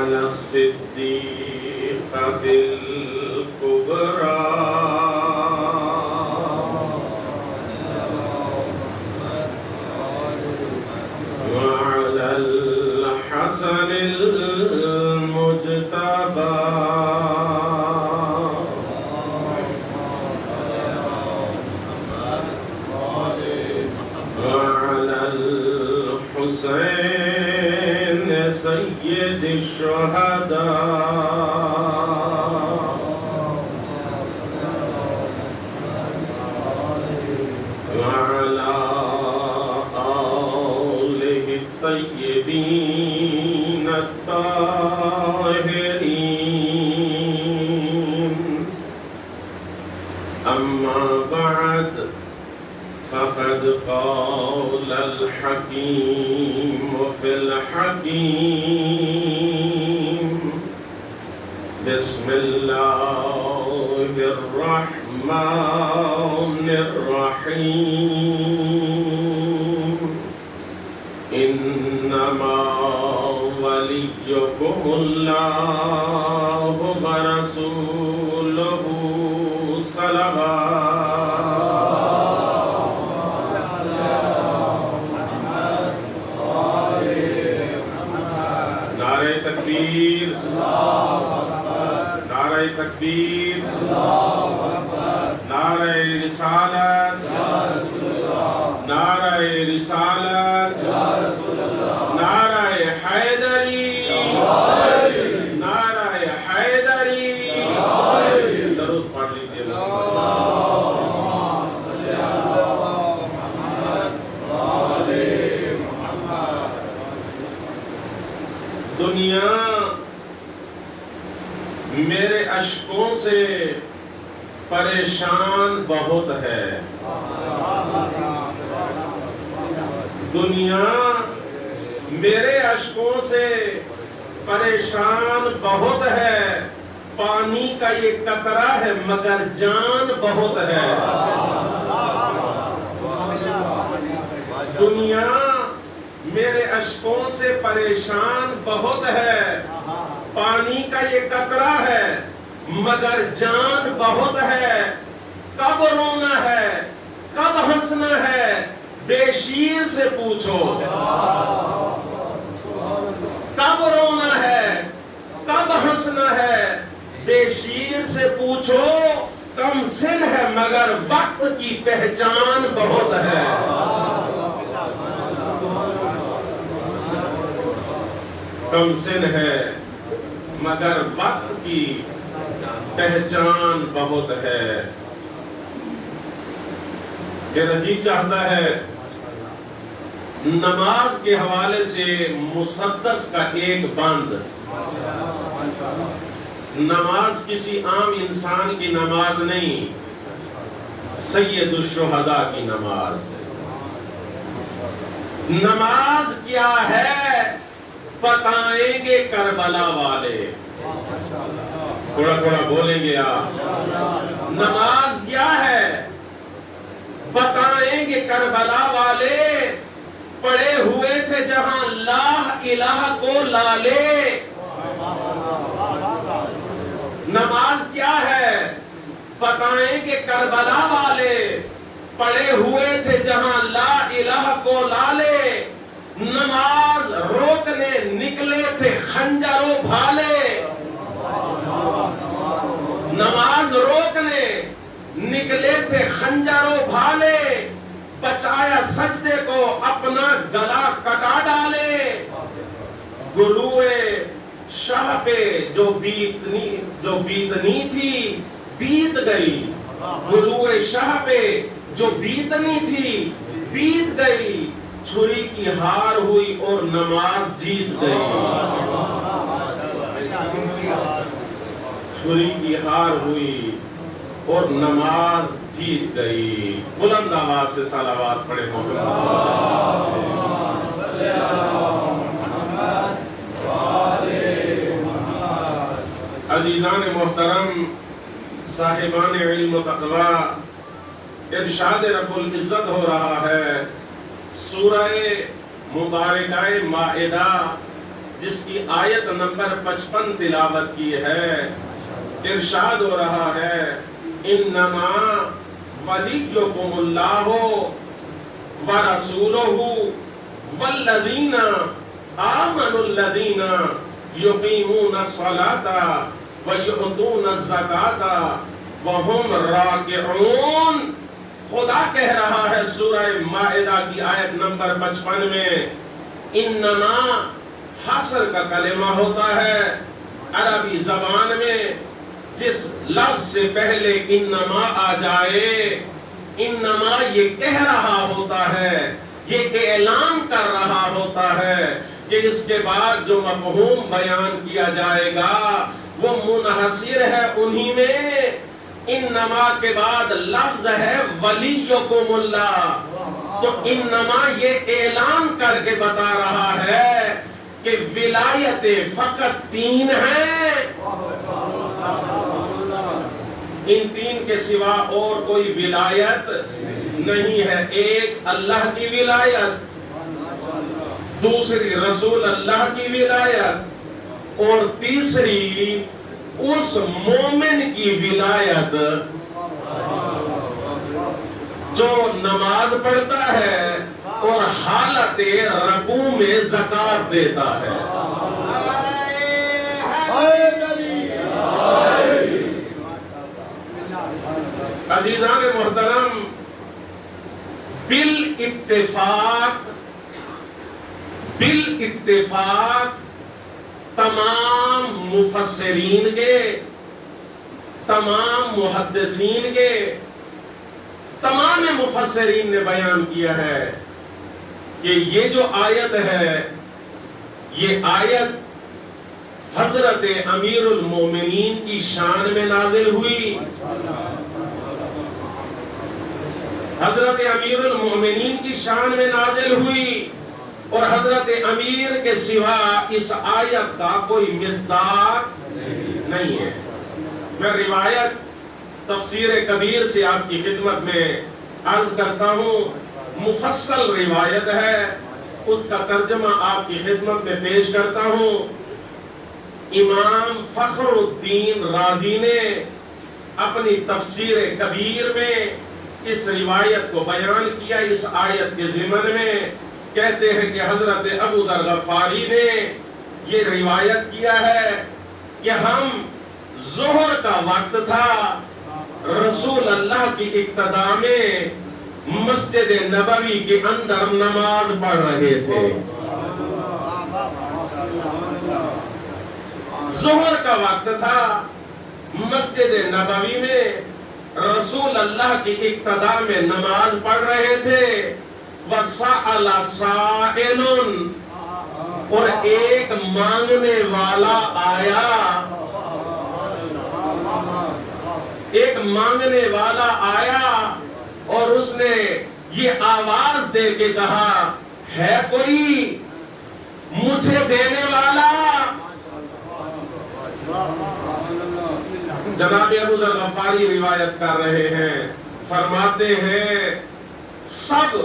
على الصديقة الكبرى وعلى الحسن المجتبى وعلى الحسين سيد الشهداء وعلى آله الطيبين الطاهرين أما بعد فقد قال الحكيم في الحكيم بسم الله الرحمن الرحيم إنما وليكم الله ورسوله صلوات تکبیر نعرہ تکبیر نعرہ رسالت نعرہ رسالت نعرہ حیدری نعرہ حیدری درود پڑھ لیجیے دنیا میرے اشکوں سے پریشان بہت ہے دنیا میرے اشکوں سے پریشان بہت ہے پانی کا یہ قطرہ ہے مگر جان بہت ہے دنیا میرے اشکوں سے پریشان بہت ہے پانی کا یہ قطرہ ہے مگر جان بہت ہے کب رونا ہے کب ہنسنا ہے بے شیر سے پوچھو کب رونا ہے کب ہنسنا ہے بے شیر سے پوچھو کم سن ہے مگر وقت کی پہچان بہت ہے کم سن ہے مگر وقت کی پہچان بہت ہے میرا جی چاہتا ہے نماز کے حوالے سے مسدس کا ایک بند نماز کسی عام انسان کی نماز نہیں سید الشہداء کی نماز نماز کیا ہے بتائیں گے کربلا والے تھوڑا تھوڑا بولیں گے آپ نماز کیا ہے بتائیں گے کربلا والے پڑے ہوئے تھے جہاں لا الہ کو لالے نماز کیا ہے بتائیں گے کربلا والے پڑے ہوئے تھے جہاں لا الہ کو لالے نماز روکنے نکلے تھے خنجر و بھالے نماز روکنے نکلے تھے خنجر و بھالے بچایا سجدے کو اپنا گلا کٹا ڈالے گلوئے شاہ پہ جو بیتنی تھی بیت گئی گلوئے شاہ پہ جو بیتنی تھی بیت گئی چھری کی ہار ہوئی اور نماز جیت گئی چھری کی ہار ہوئی اور نماز جیت گئی بلند آواز سے صلوات پڑھے عزیزان محترم صاحبان علم و تقوی ارشاد رب العزت ہو رہا ہے سورہ مبارکہ مائدہ جس کی آیت نمبر 55 تلاوت کی ہے، ارشاد ہو رہا ہے انما ولیکم اللہ ورسولہ والذین آمنوا الذین یقیمون الصلاۃ ویؤتون الزکاۃ وہم راکعون۔ خدا کہہ رہا ہے سورہ مائدہ کی آیت نمبر 55 میں، انما حصر کا کلمہ ہوتا ہے عربی زبان میں، جس لفظ سے پہلے انما آ جائے، انما یہ کہہ رہا ہوتا ہے، یہ اعلان کر رہا ہوتا ہے کہ اس کے بعد جو مفہوم بیان کیا جائے گا وہ منحصر ہے انہی میں۔ انما کے بعد لفظ ہے ولیکم اللہ، تو انما یہ اعلان کر کے بتا رہا ہے کہ ولایتیں فقط 3 ہیں، ان 3 کے سوا اور کوئی ولایت نہیں ہے۔ ایک اللہ کی ولایت، دوسری رسول اللہ کی ولایت، اور تیسری اس مومن کی ولایت جو نماز پڑھتا ہے اور حالت رکوع میں زکات دیتا ہے۔ عزیزان محترم، بالاتفاق تمام مفسرین کے، تمام محدثین کے، تمام مفسرین نے بیان کیا ہے کہ یہ جو آیت ہے، یہ آیت حضرت امیر المومنین کی شان میں نازل ہوئی۔ حضرت امیر المومنین کی شان میں نازل ہوئی، اور حضرت امیر کے سوا اس آیت کا کوئی مصداق نہیں ہے۔ میں روایت تفسیر کبیر سے آپ کی خدمت میں عرض کرتا ہوں، مفصل روایت ہے، اس کا ترجمہ آپ کی خدمت میں پیش کرتا ہوں۔ امام فخر الدین رازی نے اپنی تفسیر کبیر میں اس روایت کو بیان کیا، اس آیت کے ضمن میں کہتے ہیں کہ حضرت ابو ذر غفاری نے یہ روایت کیا ہے کہ ہم ظہر کا وقت تھا، رسول اللہ کی اقتداء میں مسجد نبوی کے اندر نماز پڑھ رہے تھے۔ ظہر کا وقت تھا، مسجد نبوی میں رسول اللہ کی اقتداء میں نماز پڑھ رہے تھے۔ وَسَأَلَ سَائِلٌ، اور ایک مانگنے والا آیا، ایک مانگنے والا آیا اور اس نے یہ آواز دے کے کہا، ہے کوئی مجھے دینے والا؟ جناب ابو ذر غفاری روایت کر رہے ہیں، فرماتے ہیں سب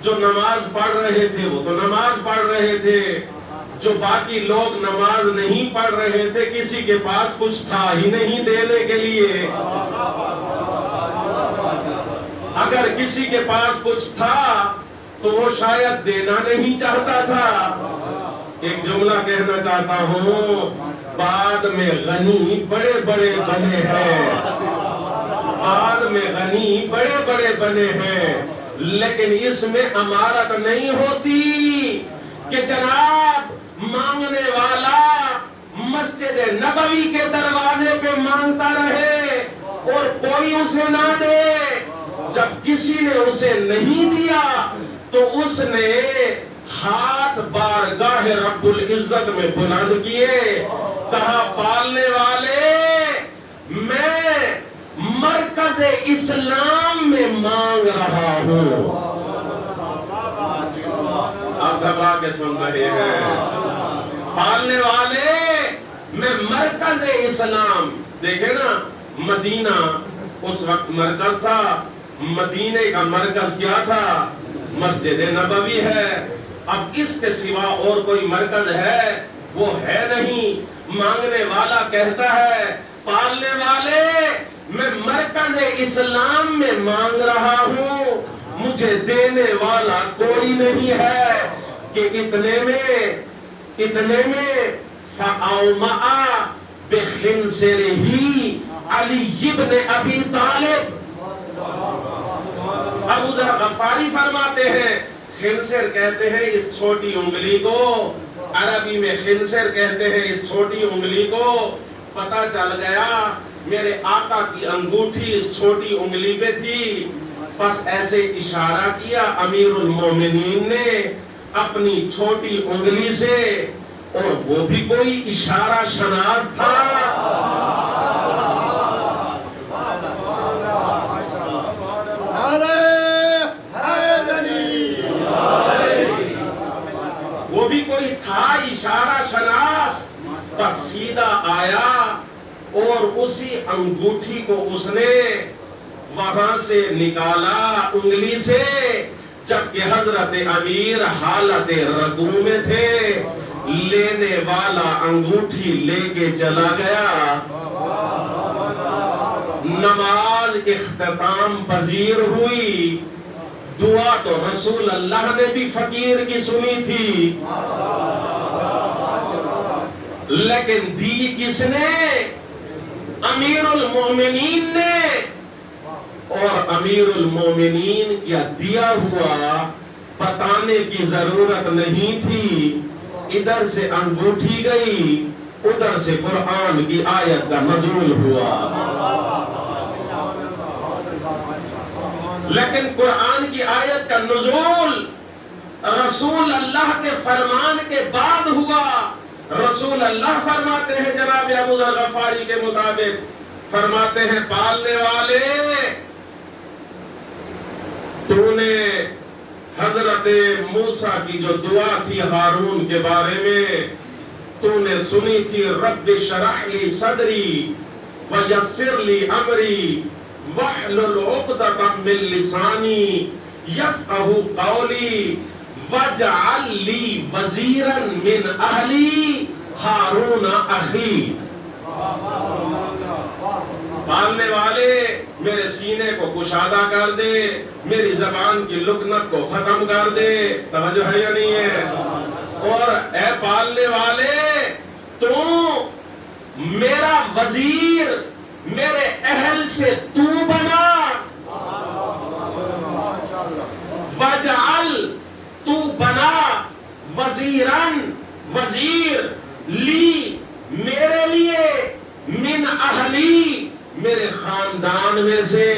جو نماز پڑھ رہے تھے وہ تو نماز پڑھ رہے تھے، جو باقی لوگ نماز نہیں پڑھ رہے تھے کسی کے پاس کچھ تھا ہی نہیں دینے کے لیے۔ اگر کسی کے پاس کچھ تھا تو وہ شاید دینا نہیں چاہتا تھا۔ ایک جملہ کہنا چاہتا ہوں، بعد میں غنی بڑے بڑے بنے ہیں، بعد میں غنی بڑے بڑے بنے ہیں، لیکن اس میں امارت نہیں ہوتی کہ جناب مانگنے والا مسجد نبوی کے دروازے پہ مانگتا رہے اور کوئی اسے نہ دے۔ جب کسی نے اسے نہیں دیا تو اس نے ہاتھ بارگاہ رب العزت میں بلند کیے، کہا پالنے والے میں مرکز اسلام میں مانگ رہا ہوں۔ آپ گھبرا کے سن رہے ہیں، پالنے والے میں مرکز اسلام۔ دیکھیں نا، مدینہ اس وقت مرکز تھا، مدینے کا مرکز کیا تھا؟ مسجد نبوی ہے۔ اب اس کے سوا اور کوئی مرکز ہے؟ وہ ہے نہیں. مانگنے والا کہتا ہے پالنے والے میں مرکز اسلام میں مانگ رہا ہوں, مجھے دینے والا کوئی نہیں ہے. کہ اتنے میں فَأَوْمَعَ بِخِنْصِرِهِ علی ابن ابی طالب. ابو ذر غفاری فرماتے ہیں خنصر کہتے ہیں اس چھوٹی انگلی کو, عربی میں خنصر کہتے ہیں اس چھوٹی انگلی کو. پتہ چل گیا میرے آقا کی انگوٹھی اس چھوٹی انگلی پہ تھی. بس ایسے اشارہ کیا امیر المومنین نے اپنی چھوٹی انگلی سے, اور وہ بھی کوئی اشارہ شناس تھا. وہ بھی کوئی تھا اشارہ شناس. بس سیدھا آیا اور اسی انگوٹھی کو اس نے وہاں سے نکالا انگلی سے, جبکہ حضرت امیر حالت رکوع میں تھے. لینے والا انگوٹھی لے کے چلا گیا. نماز اختتام پذیر ہوئی. دعا تو رسول اللہ نے بھی فقیر کی سنی تھی, لیکن دی کس نے؟ امیر المومنین نے. اور امیر المومنین کیا دیا ہوا بتانے کی ضرورت نہیں تھی. ادھر سے انگوٹھی گئی, ادھر سے قرآن کی آیت کا نزول ہوا. لیکن قرآن کی آیت کا نزول رسول اللہ کے فرمان کے بعد ہوا. رسول اللہ فرماتے ہیں جناب ابو ذر غفاری کے مطابق, فرماتے ہیں پالنے والے تو نے حضرت موسیٰ کی جو دعا تھی ہارون کے بارے میں تو نے سنی تھی, رب اشرح لی صدری ویسر لی امری واحلل عقدۃ من لسانی یفقهوا قولی واجعل لی وزیرا من اہلی ہارون اخی. پالنے والے میرے سینے کو کشادہ کر دے, میری زبان کی لکنت کو ختم کر دے. توجہ ہے یا نہیں ہے؟ اور اے پالنے والے تو میرا وزیر میرے اہل سے تو بنا. وجعل تو بنا وزیرن وزیر لی میرے لیے من اہلی میرے خاندان میں سے.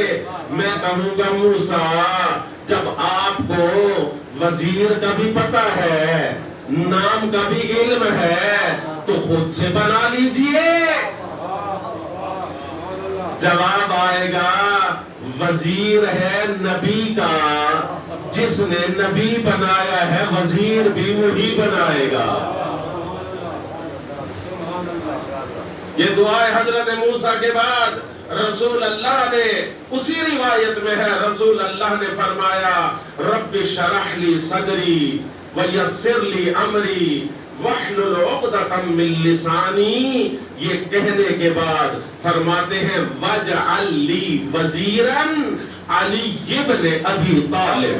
میں کہوں گا موسیٰ جب آپ کو وزیر کا بھی پتہ ہے, نام کا بھی علم ہے, تو خود سے بنا لیجئے. جواب آئے گا وزیر ہے نبی کا, جس نے نبی بنایا ہے وزیر بھی وہی بنائے گا. یہ دعا حضرت موسیٰ کے بعد رسول اللہ نے, اسی روایت میں ہے رسول اللہ نے فرمایا رب اشرح لی صدری ویسر لی امری واحلل عقدۃ من لسانی. یہ کہنے کے بعد فرماتے ہیں واجعل لی وزیرا علی ابن ابی طالب.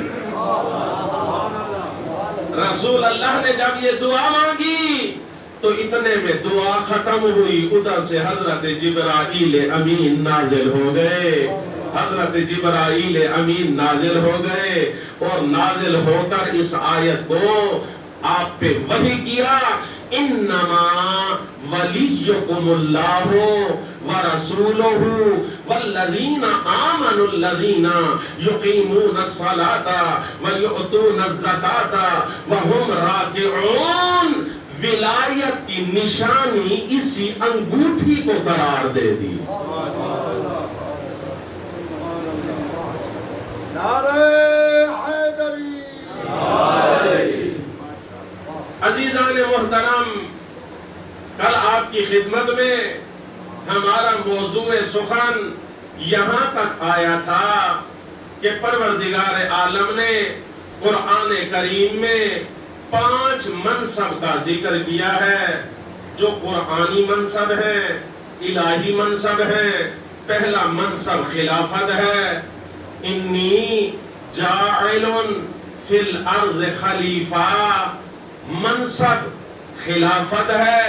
رسول اللہ نے جب یہ دعا مانگی تو اتنے میں دعا ختم ہوئی. ادھر سے حضرت جبرائیل امین نازل ہو گئے. حضرت جبرائیل امین نازل ہو گئے اور نازل ہو کر اس آیت کو آپ پہ وحی کیا, انما ولیکم اللہ ورسولہ والذین آمنوا الذین یقیمون الصلاة ویؤتون الزکاة وہم راکعون. ولایت کی نشانی اسی انگوٹھی کو قرار دے دی. عزیزان محترم, کل آپ کی خدمت میں ہمارا موضوع سخن یہاں تک آیا تھا کہ پروردگار عالم نے قرآن کریم میں 5 منصب کا ذکر کیا ہے جو قرآنی منصب ہے، الہی منصب ہے۔ پہلا منصب خلافت ہے، انی جاعل فی الارض خلیفہ، منصب خلافت ہے،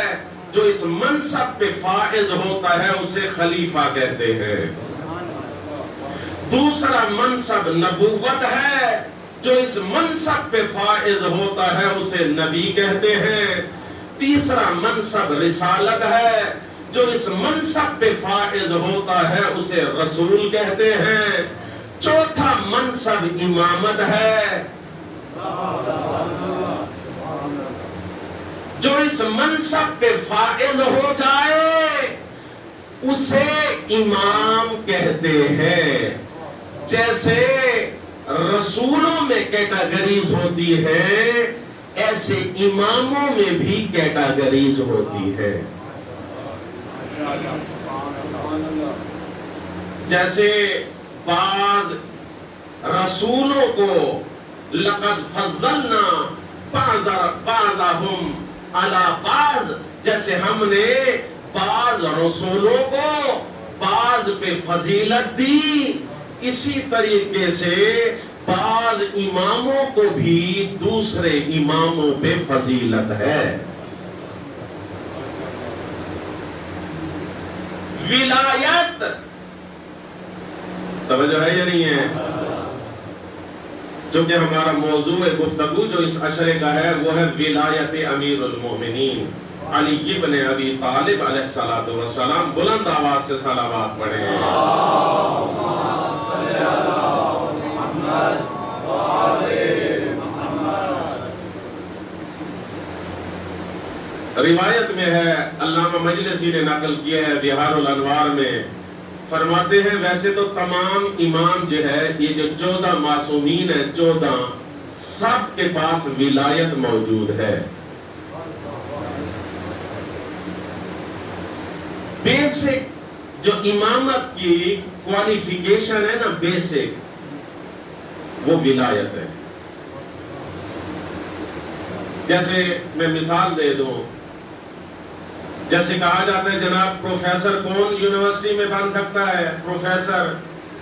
جو اس منصب پہ فائز ہوتا ہے اسے خلیفہ کہتے ہیں۔ دوسرا منصب نبوت ہے، جو اس منصب پہ فائز ہوتا ہے اسے نبی کہتے ہیں۔ تیسرا منصب رسالت ہے، جو اس منصب پہ فائز ہوتا ہے اسے رسول کہتے ہیں۔ چوتھا منصب امامت ہے، جو اس منصب پہ فائز ہو جائے اسے امام کہتے ہیں۔ جیسے رسولوں میں کیٹاگریز ہوتی ہے، ایسے اماموں میں بھی کیٹاگریز ہوتی ہے۔ جیسے بعض رسولوں کو لقد فضلنا بعضهم علی بعض، جیسے ہم نے بعض رسولوں کو بعض پہ فضیلت دی، اسی طریقے سے بعض اماموں کو بھی دوسرے اماموں پہ فضیلت ہے۔ ولایت توجہ ہے یا نہیں ہے؟ جو کہ ہمارا موضوع گفتگو جو اس عشرے کا ہے وہ ہے ولایت امیر المومنین علی بن ابی طالب علیہ الصلوۃ والسلام۔ بلند آواز سے صلوات پڑھیں۔ روایت میں ہے، علامہ مجلسی نے نقل کیا ہے بہار الانوار میں، فرماتے ہیں ویسے تو تمام امام جو ہے یہ جو 14 معصومین ہیں، 14 سب کے پاس ولایت موجود ہے۔ بیسک جو امامت کی کوالیفیکیشن ہے نا، بیسک وہ ولایت ہے۔ جیسے میں مثال دے دوں، جیسے کہا جاتا ہے جناب پروفیسر کون یونیورسٹی میں بن سکتا ہے؟ پروفیسر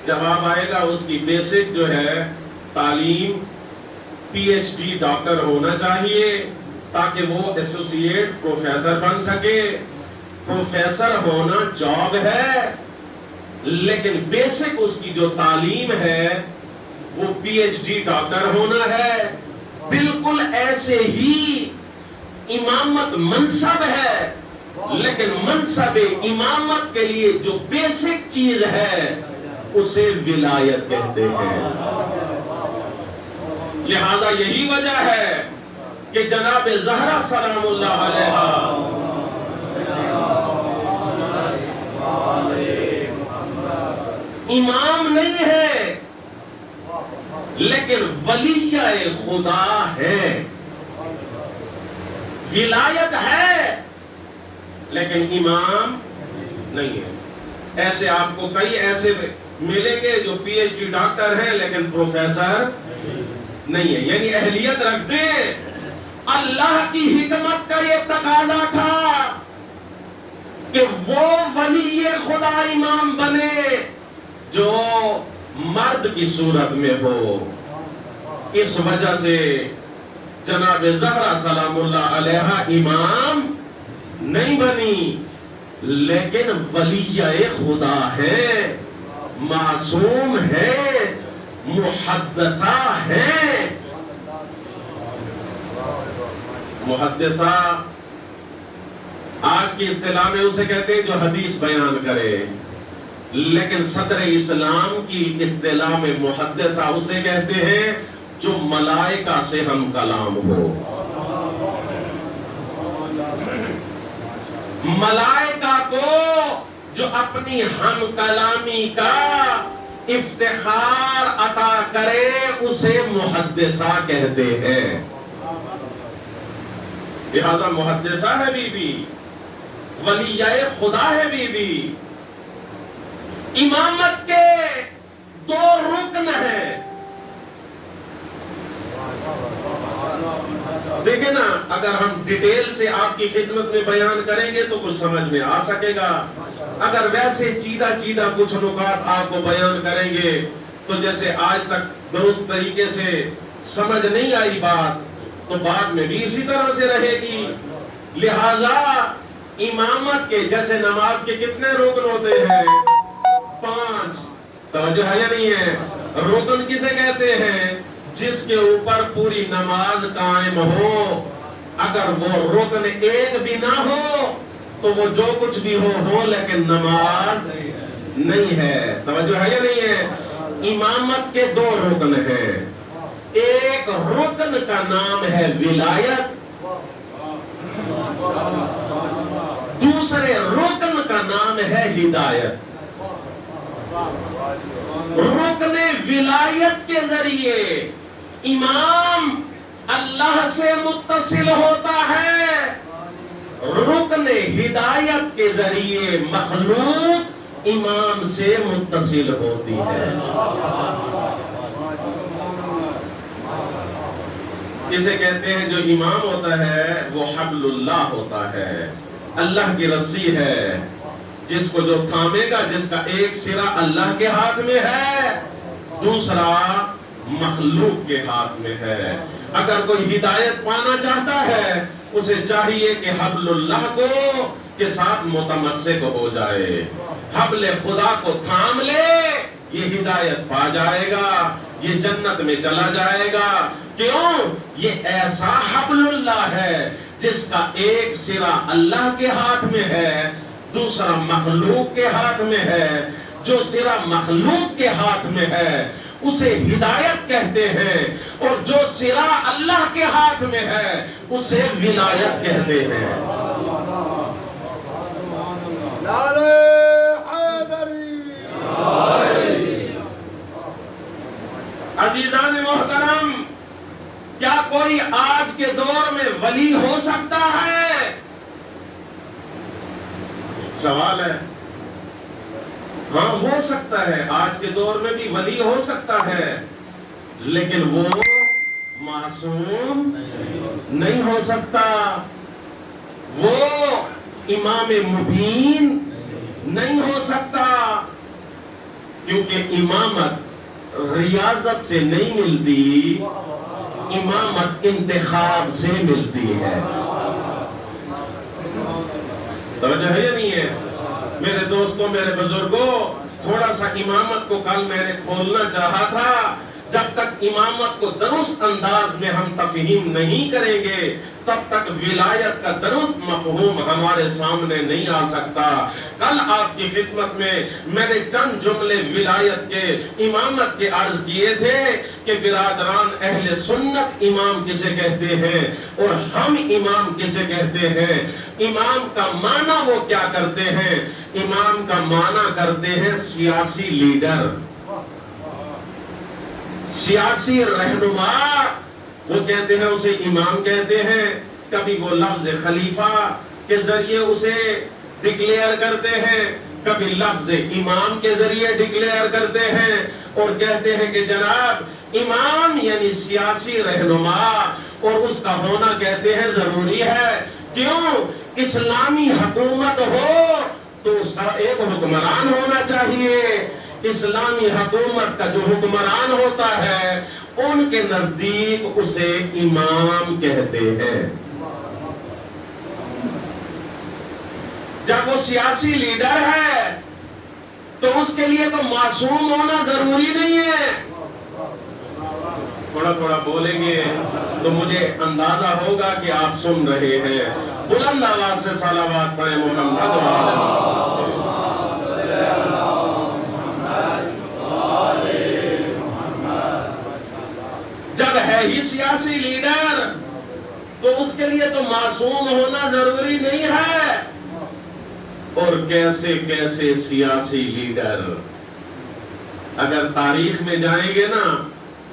جواب آئے گا اس کی بیسک جو ہے تعلیم پی ایچ ڈی ڈاکٹر ہونا چاہیے تاکہ وہ ایسوسیٹ پروفیسر بن سکے۔ پروفیسر ہونا جاب ہے، لیکن بیسک اس کی جو تعلیم ہے وہ پی ایچ ڈی ڈاکٹر ہونا ہے۔ بالکل ایسے ہی امامت منصب ہے، لیکن منصب امامت کے لیے جو بیسک چیز ہے اسے ولایت کہتے ہیں۔ لہذا یہی وجہ ہے کہ جناب زہرا سلام اللہ علیہا امام نہیں ہے لیکن ولیہ خدا ہے۔ ولایت ہے لیکن امام نہیں ہے۔ ایسے آپ کو کئی ایسے ملیں گے جو پی ایچ ڈی ڈاکٹر ہیں لیکن پروفیسر نہیں ہے، یعنی اہلیت رکھتے ہیں۔ اللہ کی حکمت کا یہ تقاضا تھا کہ وہ ولی خدا امام بنے جو مرد کی صورت میں ہو۔ اس وجہ سے جناب زہرا سلام اللہ علیہا امام نہیں بنی لیکن ولیہ خدا ہے، معصوم ہے، محدثہ ہے۔ محدثہ آج کی اصطلاح میں اسے کہتے ہیں جو حدیث بیان کرے، لیکن صدر اسلام کی اصطلاح میں محدثہ اسے کہتے ہیں جو ملائکہ سے ہم کلام ہو۔ ملائکہ کو جو اپنی ہم کلامی کا افتخار عطا کرے اسے محدثہ کہتے ہیں۔ لہذا محدثہ ہے بی بی، ولیہ خدا ہے بی بی۔ امامت کے 2 رکن ہیں، دیکھیں نا، اگر ہم ڈیٹیل سے آپ کی خدمت میں بیان کریں گے تو کچھ سمجھ میں آ سکے گا، اگر ویسے چیدہ چیدہ کچھ نکات آپ کو بیان کریں گے تو جیسے آج تک درست طریقے سے سمجھ نہیں آئی بات تو بعد میں بھی اسی طرح سے رہے گی۔ لہذا امامت کے جیسے نماز کے کتنے رکن ہوتے ہیں؟ 5۔ توجہ ہے یا نہیں ہے؟ رکن کسے کہتے ہیں؟ جس کے اوپر پوری نماز قائم ہو، اگر وہ رکن ایک بھی نہ ہو تو وہ جو کچھ بھی ہو لیکن نماز نہیں ہے۔ توجہ ہے یا نہیں ہے؟ امامت کے 2 رکن ہیں، ایک رکن کا نام ہے ولایت، دوسرے رکن کا نام ہے ہدایت۔ رکن ولایت کے ذریعے امام اللہ سے متصل ہوتا ہے، رکن ہدایت کے ذریعے مخلوق امام سے متصل ہوتی ہے۔ اسے کہتے ہیں جو امام ہوتا ہے وہ حبل اللہ ہوتا ہے، اللہ کی رسی ہے، جس کو جو تھامے گا، جس کا ایک سرا اللہ کے ہاتھ میں ہے، دوسرا مخلوق کے ہاتھ میں ہے۔ اگر کوئی ہدایت پانا چاہتا ہے اسے چاہیے کہ حبل اللہ کو کے ساتھ متمسک ہو جائے، حبل خدا کو تھام لے، یہ ہدایت پا جائے گا، یہ جنت میں چلا جائے گا۔ کیوں؟ یہ ایسا حبل اللہ ہے جس کا ایک سرا اللہ کے ہاتھ میں ہے، دوسرا مخلوق کے ہاتھ میں ہے۔ جو سرا مخلوق کے ہاتھ میں ہے اسے ہدایت کہتے ہیں، اور جو سرا اللہ کے ہاتھ میں ہے اسے ولایت کہتے ہیں۔ عزیزان محترم، کیا کوئی آج کے دور میں ولی ہو سکتا ہے؟ سوال ہے۔ ہاں ہو سکتا ہے، آج کے دور میں بھی ولی ہو سکتا ہے، لیکن وہ معصوم نہیں ہو سکتا، وہ امام مبین نہیں ہو سکتا، کیونکہ امامت ریاضت سے نہیں ملتی، امامت انتخاب سے ملتی ہے۔ توجہ ہے یا نہیں ہے؟ میرے دوستوں، میرے بزرگوں، تھوڑا سا امامت کو کل میں نے کھولنا چاہا تھا۔ جب تک امامت کو درست انداز میں ہم تفہیم نہیں کریں گے تب تک ولایت کا درست مفہوم ہمارے سامنے نہیں آ سکتا۔ کل آپ کی خدمت میں نے چند جملے ولایت کے، امامت کے عرض کیے تھے کہ برادران اہل سنت امام کسے کہتے ہیں اور ہم امام کسے کہتے ہیں۔ امام کا معنی وہ کیا کرتے ہیں؟ امام کا معنی کرتے ہیں سیاسی لیڈر، سیاسی رہنما، وہ کہتے ہیں اسے امام کہتے ہیں۔ کبھی وہ لفظ خلیفہ کے ذریعے اسے ڈکلیئر کرتے ہیں، کبھی لفظ امام کے ذریعے ڈکلیئر کرتے ہیں اور کہتے ہیں کہ جناب امام یعنی سیاسی رہنما، اور اس کا ہونا کہتے ہیں ضروری ہے۔ کیوں؟ اسلامی حکومت ہو تو اس کا ایک حکمران ہونا چاہیے۔ اسلامی حکومت کا جو حکمران ہوتا ہے ان کے نزدیک اسے امام کہتے ہیں۔ جب وہ سیاسی لیڈر ہے تو اس کے لیے تو معصوم ہونا ضروری نہیں ہے۔ تھوڑا تھوڑا بولیں گے تو مجھے اندازہ ہوگا کہ آپ سن رہے ہیں۔ بلند آواز سے صلوات پڑھیں محمد۔ جب ہے ہی سیاسی لیڈر تو اس کے لیے تو معصوم ہونا ضروری نہیں ہے۔ اور کیسے کیسے سیاسی لیڈر، اگر تاریخ میں جائیں گے نا،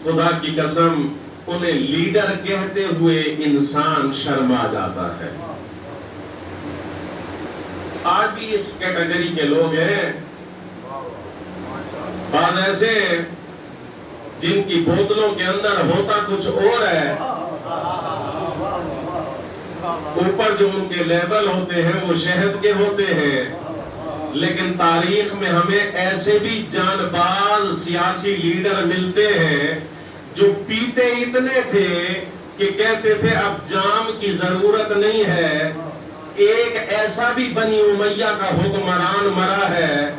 خدا کی قسم انہیں لیڈر کہتے ہوئے انسان شرما جاتا ہے۔ آج بھی اس کیٹیگری کے لوگ ہیں، بعض ایسے جن کی بوتلوں کے اندر ہوتا کچھ اور ہے، اوپر جو ان کے لیبل ہوتے ہیں وہ شہد کے ہوتے ہیں، لیکن تاریخ میں ہمیں ایسے بھی جان باز سیاسی لیڈر ملتے ہیں جو پیتے اتنے تھے کہ کہتے تھے اب جام کی ضرورت نہیں ہے۔ ایک ایسا بھی بنی امیہ کا حکمران مرا ہے،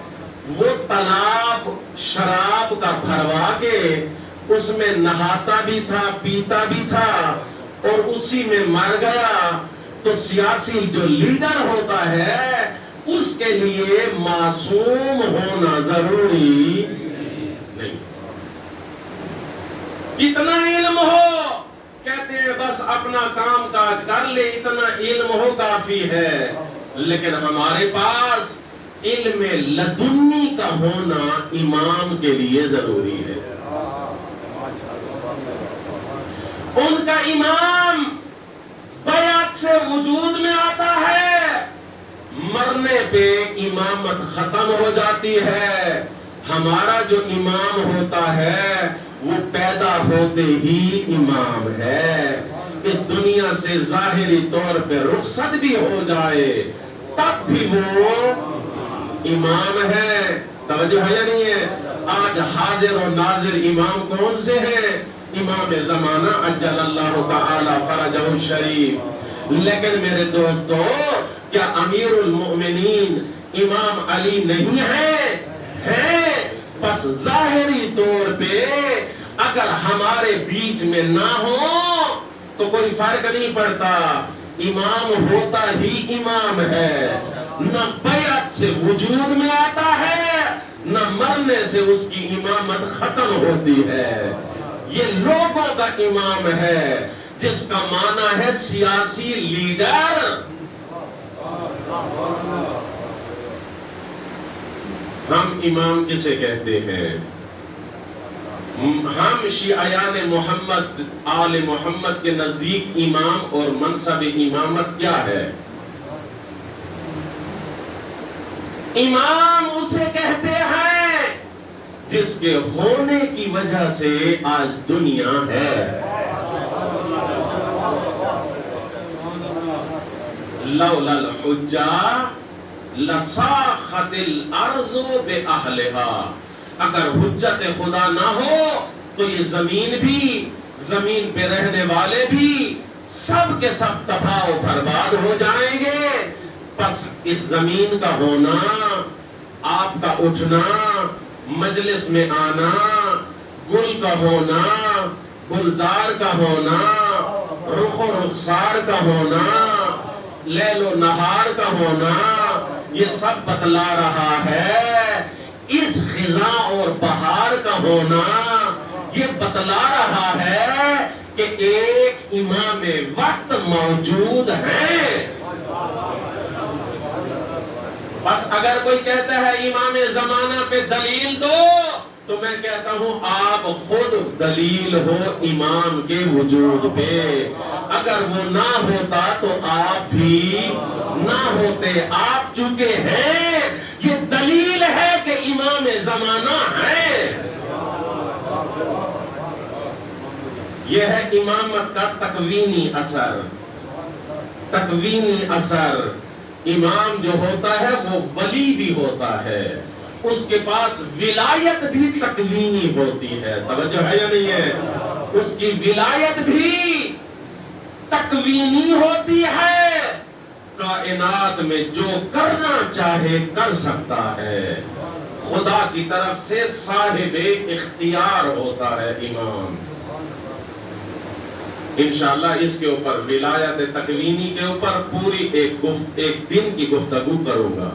وہ تالاب شراب کا بھروا کے اس میں نہاتا بھی تھا پیتا بھی تھا اور اسی میں مر گیا۔ تو سیاسی جو لیڈر ہوتا ہے اس کے لیے معصوم ہونا ضروری نہیں۔ کتنا علم ہو، کہتے ہیں بس اپنا کام کاج کر لے، اتنا علم ہو کافی ہے، لیکن ہمارے پاس علم لدنی کا ہونا امام کے لیے ضروری ہے۔ ان کا امام بیعت سے وجود میں آتا ہے، مرنے پہ امامت ختم ہو جاتی ہے۔ ہمارا جو امام ہوتا ہے وہ پیدا ہوتے ہی امام ہے۔ اس دنیا سے ظاہری طور پہ رخصت بھی ہو جائے تب بھی وہ امام ہے۔ توجہ ہے یا نہیں ہے؟ آج حاضر و ناظر امام کون سے ہیں؟ امام زمانہ عجل اللہ تعالی فرجہ الشریف۔ لیکن میرے دوستو، کیا امیر المؤمنین امام علی نہیں ہے؟ بس ظاہری طور پہ اگر ہمارے بیچ میں نہ ہو تو کوئی فرق نہیں پڑتا، امام ہوتا ہی امام ہے۔ نہ بیعت سے وجود میں آتا ہے، نہ مرنے سے اس کی امامت ختم ہوتی ہے۔ یہ لوگوں کا امام ہے، جس کا معنی ہے سیاسی لیڈر۔ ہم امام کسے کہتے ہیں؟ ہم شیعیان محمد آل محمد کے نزدیک امام اور منصب امامت کیا ہے؟ امام اسے کہتے ہیں جس کے ہونے کی وجہ سے آج دنیا ہے۔ لولا الحجہ لصاخت الارض بأہلہا۔ اگر حجت خدا نہ ہو تو یہ زمین بھی، زمین پہ رہنے والے بھی سب کے سب تباہ و برباد ہو جائیں گے۔ بس اس زمین کا ہونا، آپ کا اٹھنا، مجلس میں آنا، گل کا ہونا، گلزار کا ہونا، رخ و رخسار کا ہونا، لیل و نہار کا ہونا، یہ سب بتلا رہا ہے۔ اس خزاں اور بہار کا ہونا یہ بتلا رہا ہے کہ ایک امام وقت موجود ہے۔ بس اگر کوئی کہتا ہے امام زمانہ پہ دلیل دو تو میں کہتا ہوں آپ خود دلیل ہو امام کے وجود پہ۔ اگر وہ نہ ہوتا تو آپ بھی نہ ہوتے۔ آپ چونکہ ہیں، یہ دلیل ہے کہ امام زمانہ ہے۔ یہ ہے امامت کا تکوینی اثر۔ تکوینی اثر، امام جو ہوتا ہے وہ ولی بھی ہوتا ہے، اس کے پاس ولایت بھی تکوینی ہوتی ہے۔ توجہ ہے یا نہیں ہے؟ اس کی ولایت بھی تکوینی ہوتی ہے۔ کائنات میں جو کرنا چاہے کر سکتا ہے، خدا کی طرف سے صاحب اختیار ہوتا ہے امام۔ انشاءاللہ اس کے اوپر ولایت تکوینی کے اوپر پوری ایک دن کی گفتگو کروں گا،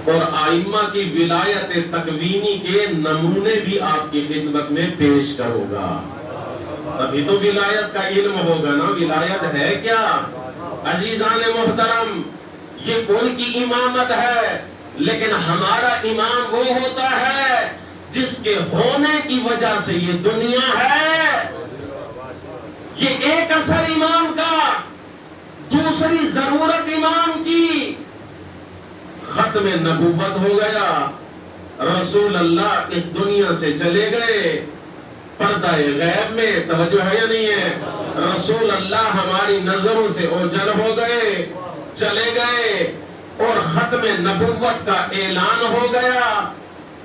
اور آئمہ کی ولایت تکوینی کے نمونے بھی آپ کی خدمت میں پیش کروں گا۔ تبھی تو ولایت کا علم ہوگا نا۔ ولایت ہے کیا؟ عزیزان محترم، یہ کون کی امامت ہے؟ لیکن ہمارا امام وہ ہوتا ہے جس کے ہونے کی وجہ سے یہ دنیا ہے۔ یہ ایک اثر امام کا، دوسری ضرورت امام کی، ختم نبوت ہو گیا، رسول اللہ اس دنیا سے چلے گئے، پردہ غیب میں، توجہ ہے یا نہیں ہے؟ رسول اللہ ہماری نظروں سے اوجھل ہو گئے، چلے گئے اور ختم نبوت کا اعلان ہو گیا.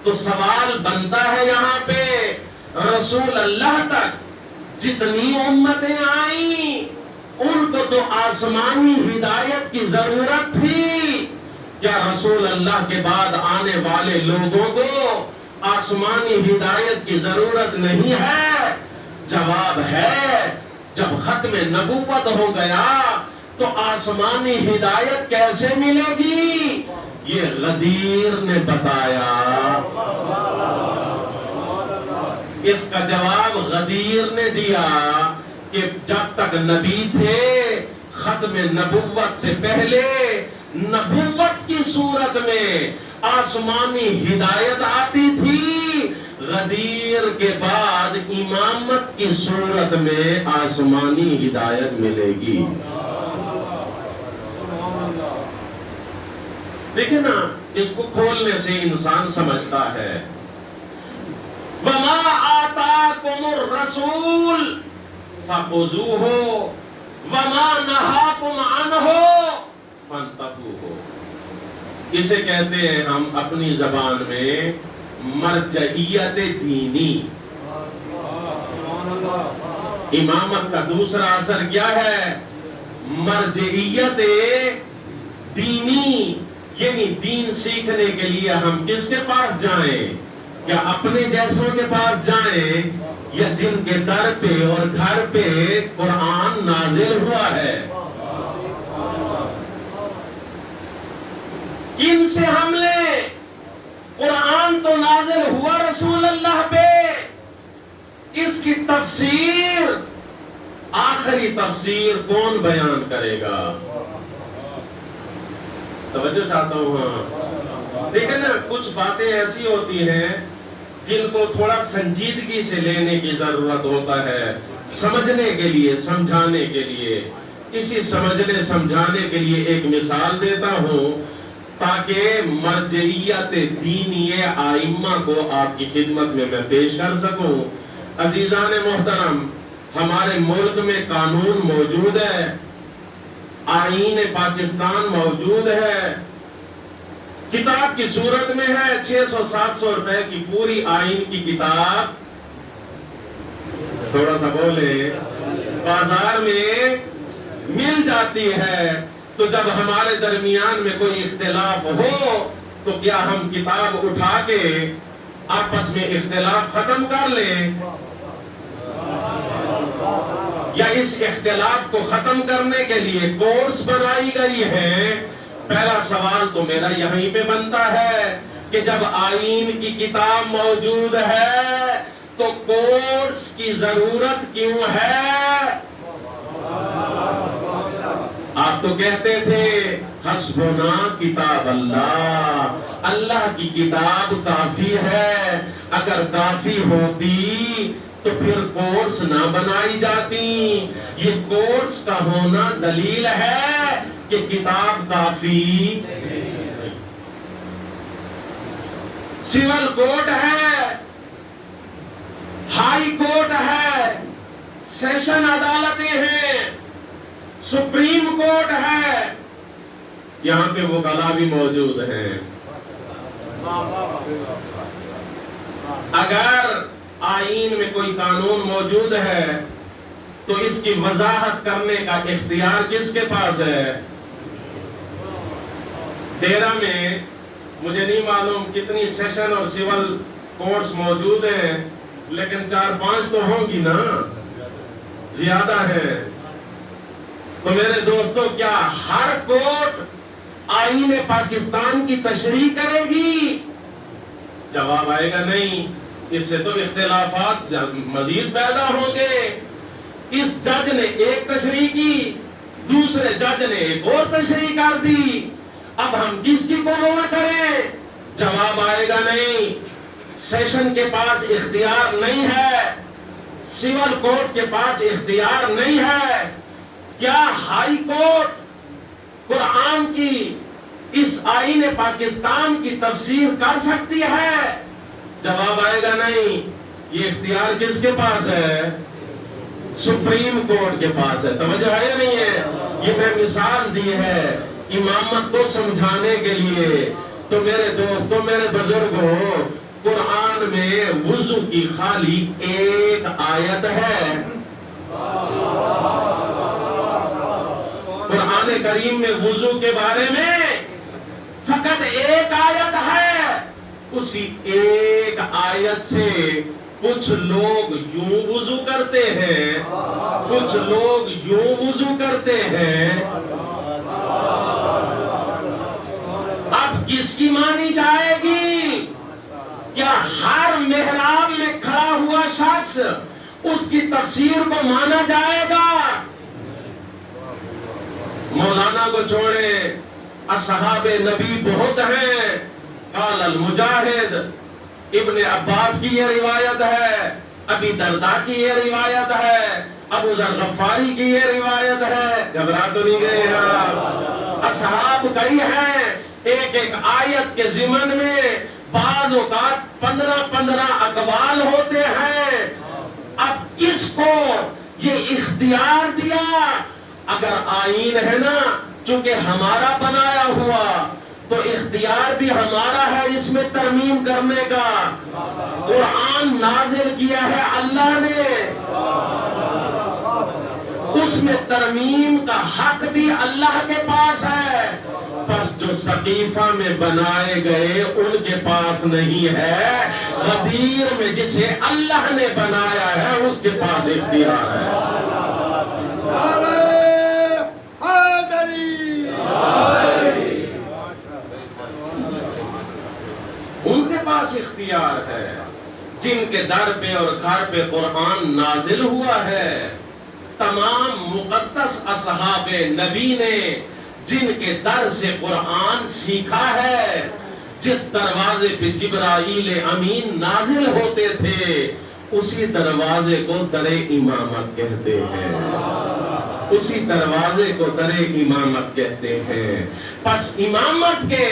تو سوال بنتا ہے یہاں پہ، رسول اللہ تک جتنی امتیں آئیں ان کو تو آسمانی ہدایت کی ضرورت تھی. کیا رسول اللہ کے بعد آنے والے لوگوں کو آسمانی ہدایت کی ضرورت نہیں ہے؟ جواب ہے، جب ختم نبوت ہو گیا تو آسمانی ہدایت کیسے ملے گی؟ یہ غدیر نے بتایا. اس کا جواب غدیر نے دیا کہ جب تک نبی تھے، ختم نبوت سے پہلے نبوت کی صورت میں آسمانی ہدایت آتی تھی، غدیر کے بعد امامت کی صورت میں آسمانی ہدایت ملے گی. دیکھیں نا، اس کو کھولنے سے انسان سمجھتا ہے. وَمَا آتَاكُمُ الرَّسُولُ فَخُذُوهُ وَمَا نَهَاكُمْ عَنْهُ فَانْتَهُوهُ. اسے کہتے ہیں ہم اپنی زبان میں مرجعیت دینی. امامت کا دوسرا اثر کیا ہے؟ مرجعیت دینی. یعنی دین سیکھنے کے لیے ہم کس کے پاس جائیں؟ یا اپنے جیسوں کے پاس جائیں، یا جن کے در پہ اور گھر پہ قرآن نازل ہوا ہے؟ کن سے ہم لیں؟ قرآن تو نازل ہوا رسول اللہ پہ، اس کی تفسیر، آخری تفسیر کون بیان کرے گا؟ توجہ چاہتا ہوں. ہاں دیکھیں نا، کچھ باتیں ایسی ہوتی ہیں جن کو تھوڑا سنجیدگی سے لینے کی ضرورت ہوتا ہے، سمجھنے کے لیے، سمجھانے کے لیے. اسی سمجھنے سمجھانے کے لیے ایک مثال دیتا ہوں تاکہ مرجعیت دینی آئمہ کو آپ کی خدمت میں پیش کر سکوں. عزیزان محترم، ہمارے ملک میں قانون موجود ہے، آئین پاکستان موجود ہے، کتاب کی صورت میں ہے. 600-700 روپے کی پوری آئین کی کتاب، تھوڑا سا بولے، بازار میں مل جاتی ہے. تو جب ہمارے درمیان میں کوئی اختلاف ہو تو کیا ہم کتاب اٹھا کے آپس میں اختلاف ختم کر لیں؟ یا اس اختلاف کو ختم کرنے کے لیے کورس بنائی گئی ہے؟ پہلا سوال تو میرا یہیں پہ بنتا ہے کہ جب آئین کی کتاب موجود ہے تو کورس کی ضرورت کیوں ہے؟ آپ تو کہتے تھے حسبنا کتاب اللہ، اللہ کی کتاب کافی ہے. اگر کافی ہوتی تو پھر کورس نہ بنائی جاتی. یہ کورس کا ہونا دلیل ہے کہ کتاب کافی. سول کورٹ ہے، ہائی کورٹ ہے، سیشن عدالتیں ہیں، سپریم کورٹ ہے، یہاں پہ وکلا بھی موجود ہیں. اگر آئین میں کوئی قانون موجود ہے تو اس کی وضاحت کرنے کا اختیار کس کے پاس ہے؟ ڈیرہ میں مجھے نہیں معلوم کتنی سیشن اور سول کورٹس موجود ہیں، لیکن 4-5 تو ہوں گی نا، زیادہ ہے. تو میرے دوستو، کیا ہر کورٹ آئین پاکستان کی تشریح کرے گی؟ جواب آئے گا نہیں. اس سے تو اختلافات مزید پیدا ہوں گے. اس جج نے ایک تشریح کی، دوسرے جج نے ایک اور تشریح کر دی. اب ہم کس کی قبول کریں؟ جواب آئے گا نہیں. سیشن کے پاس اختیار نہیں ہے، سول کورٹ کے پاس اختیار نہیں ہے. کیا ہائی کورٹ قرآن کی اس آئین پاکستان کی تفسیر کر سکتی ہے؟ جواب آئے گا نہیں. یہ اختیار کس کے پاس ہے؟ سپریم کورٹ کے پاس ہے. توجہ ہے یا نہیں ہے؟ یہ میں مثال دی ہے امامت کو سمجھانے کے لیے. تو میرے دوستوں، میرے بزرگوں، قرآن میں وضو کی خالی ایک آیت ہے. قرآن کریم میں وضو کے بارے میں فقط ایک آیت ہے. اسی ایک آیت سے کچھ لوگ یوں وضو کرتے ہیں، کچھ لوگ یوں وضو کرتے ہیں. اب کس کی مانی جائے گی؟ کیا ہر محراب میں کھڑا ہوا شخص اس کی تفسیر کو مانا جائے گا؟ مولانا کو چھوڑے، اصحاب نبی بہت ہیں. قال المجاہد، ابن عباس کی یہ روایت ہے، ابی درداء کی یہ روایت ہے، ابو ذر غفاری کی یہ روایت ہے. گھبرا تو نہیں گئے آپ؟ اصحاب کئی ہیں. ایک ایک آیت کے ضمن میں بعض اوقات 15 اقوال ہوتے ہیں. اب کس کو یہ اختیار دیا؟ اگر آئین ہے نا، چونکہ ہمارا بنایا ہوا، تو اختیار بھی ہمارا ہے اس میں ترمیم کرنے کا. قرآن نازل کیا ہے اللہ نے، اس میں ترمیم کا حق بھی اللہ کے پاس ہے. بس جو صحیفہ میں بنائے گئے ان کے پاس نہیں ہے، غدیر میں جسے اللہ نے بنایا ہے اس کے پاس اختیار ہے. ان کے پاس اختیار ہے جن کے در پہ اور گھر پہ قرآن نازل ہوا ہے. تمام مقدس اصحاب نبی نے جن کے در سے قرآن سیکھا ہے، جس دروازے پہ جبرائیل امین نازل ہوتے تھے، اسی دروازے کو در امامت کہتے ہیں. اسی دروازے کو در امامت کہتے ہیں. پس امامت کے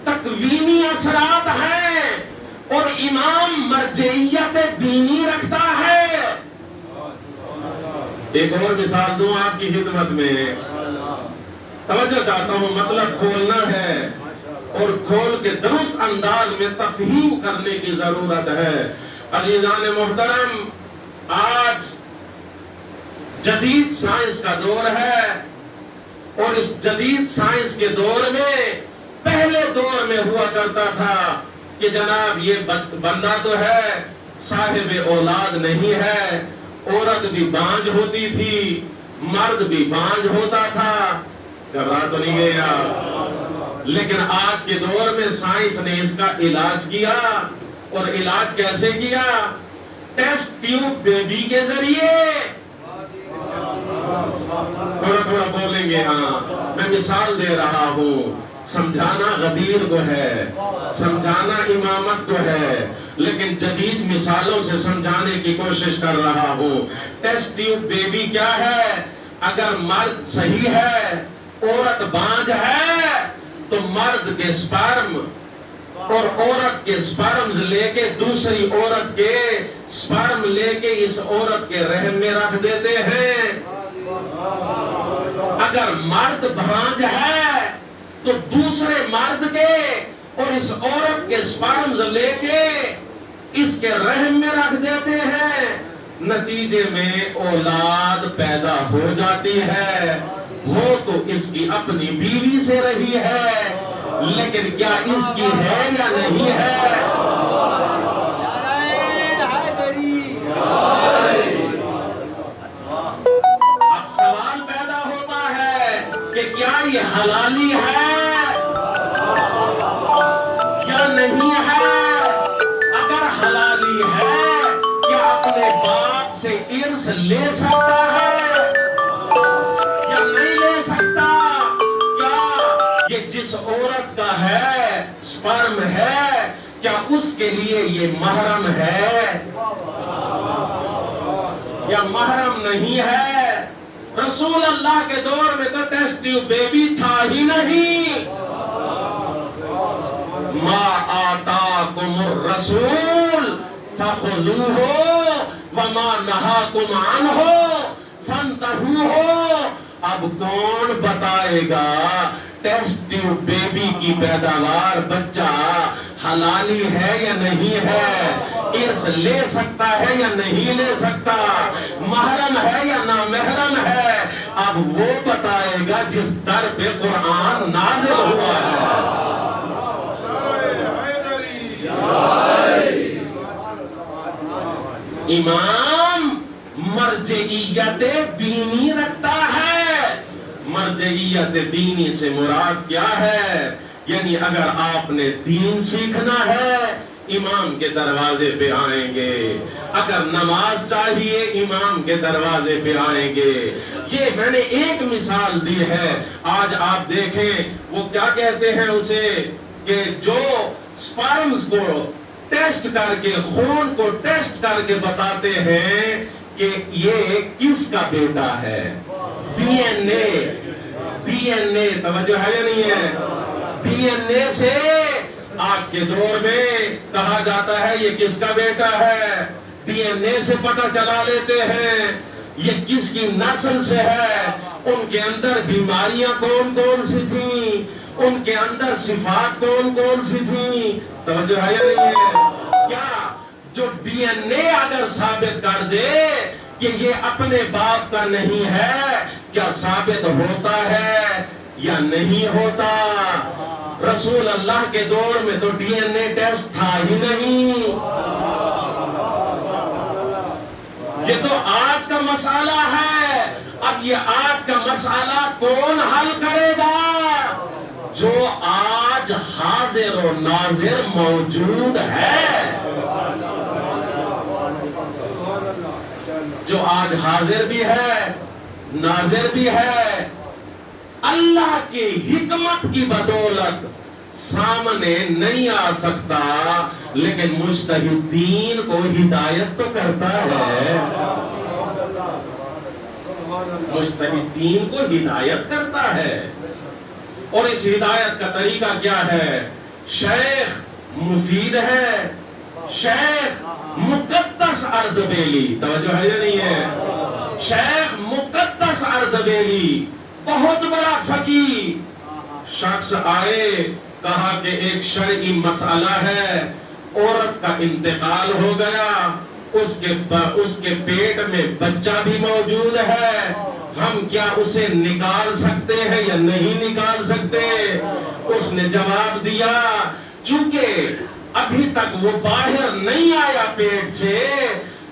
تکوینی اثرات ہیں اور امام مرجعیت دینی رکھتا ہے. ایک اور مثال دوں آپ کی خدمت میں، توجہ چاہتا ہوں، مطلب کھولنا ہے اور کھول کے درست انداز میں تفہیم کرنے کی ضرورت ہے. عزیزان محترم، آج جدید سائنس کا دور ہے اور اس جدید سائنس کے دور میں پہلے دور میں ہوا کرتا تھا کہ جناب یہ بندہ تو ہے، صاحب اولاد نہیں ہے. عورت بھی بانجھ ہوتی تھی، مرد بھی بانجھ ہوتا تھا. گھبرا تو نہیں گیا؟ لیکن آج کے دور میں سائنس نے اس کا علاج کیا. اور علاج کیسے کیا؟ ٹیسٹ ٹیوب بیبی کے ذریعے. تھوڑا بولیں گے. ہاں، میں مثال دے رہا ہوں. سمجھانا غدیر کو ہے، سمجھانا امامت کو ہے، لیکن جدید مثالوں سے سمجھانے کی کوشش کر رہا ہوں. ٹیسٹ ٹیوب بیبی کیا ہے؟ اگر مرد صحیح ہے، عورت بانجھ ہے، تو مرد کے سپرم اور عورت کے سپرمز لے کے دوسری عورت کے سپرم لے کے اس عورت کے رحم میں رکھ دیتے ہیں. اگر مرد بانجھ ہے تو دوسرے مرد کے اور اس عورت کے سپرمز لے کے اس کے رحم میں رکھ دیتے ہیں. نتیجے میں اولاد پیدا ہو جاتی ہے. وہ تو اس کی اپنی بیوی سے رہی ہے، لیکن کیا اس کی ہے یا نہیں ہے؟ اب سوال پیدا ہوتا ہے کہ کیا یہ حلالی ہے یا نہیں ہے؟ اگر حلالی ہے، کیا اپنے باپ سے ارث لے سکتا ہے یا نہیں لے سکتا؟ کیا یہ جس عورت کا ہے، سپرم ہے، کیا اس کے لیے یہ محرم ہے یا محرم نہیں ہے؟ رسول اللہ کے دور میں تو ٹیسٹ ٹیوب بیبی تھا ہی نہیں. ما آتاکم الرسول فخذوہ وما نہاکم عنہ فانتہوا۔ اب کون بتائے گا ٹیسٹ ٹیوب بیبی کی پیداوار بچہ حلالی ہے یا نہیں ہے، ارث لے سکتا ہے یا نہیں لے سکتا، محرم ہے یا نامحرم ہے، اب وہ بتائے گا جس در پہ قرآن نازل ہوا ہے۔ امام مرجعیت دینی رکھتا ہے۔ مرجعیت دینی سے مراد کیا ہے؟ یعنی اگر آپ نے دین سیکھنا ہے امام کے دروازے پہ آئیں گے، اگر نماز چاہیے امام کے دروازے پہ آئیں گے۔ یہ میں نے ایک مثال دی ہے۔ آج آپ دیکھیں وہ کیا کہتے ہیں اسے کہ جو سپرمز کو ٹیسٹ کر کے، خون کو ٹیسٹ کر کے بتاتے ہیں کہ یہ کس کا بیٹا ہے، ڈی این اے توجہ ہے یا نہیں ہے؟ ڈی این اے سے آج کے دور میں کہا جاتا ہے یہ کس کا بیٹا ہے، ڈی این اے سے پتہ چلا لیتے ہیں یہ کس کی نسل سے ہے، ان کے اندر بیماریاں کون کون سی تھیں، ان کے اندر صفات کون کون سی تھیں، توجہ ہے یا نہیں ہے؟ کیا جو ڈی این اے اگر ثابت کر دے کہ یہ اپنے باپ کا نہیں ہے، کیا ثابت ہوتا ہے یا نہیں ہوتا؟ رسول اللہ کے دور میں تو ڈی این اے ٹیسٹ تھا ہی نہیں۔ یہ تو آج کا مسئلہ ہے۔ اب یہ آج کا مسئلہ کون حل کرے گا؟ جو آج حاضر و ناظر موجود ہے، جو آج حاضر بھی ہے ناظر بھی ہے، اللہ کی حکمت کی بدولت سامنے نہیں آ سکتا، لیکن مجتہدین کو ہدایت تو کرتا ہے، مجتہدین کو ہدایت کرتا ہے۔ اور اس ہدایت کا طریقہ کیا ہے؟ شیخ مفید ہے، شیخ مقدس اردبیلی، توجہ ہے یا نہیں ہے؟ شیخ مقدس اردبیلی بہت بڑا فقیہ شخص آئے، کہا کہ ایک شرعی مسئلہ ہے، عورت کا انتقال ہو گیا، اس کے پیٹ میں بچہ بھی موجود ہے، ہم کیا اسے نکال سکتے ہیں یا نہیں نکال سکتے؟ اس نے جواب دیا چونکہ ابھی تک وہ باہر نہیں آیا پیٹ سے،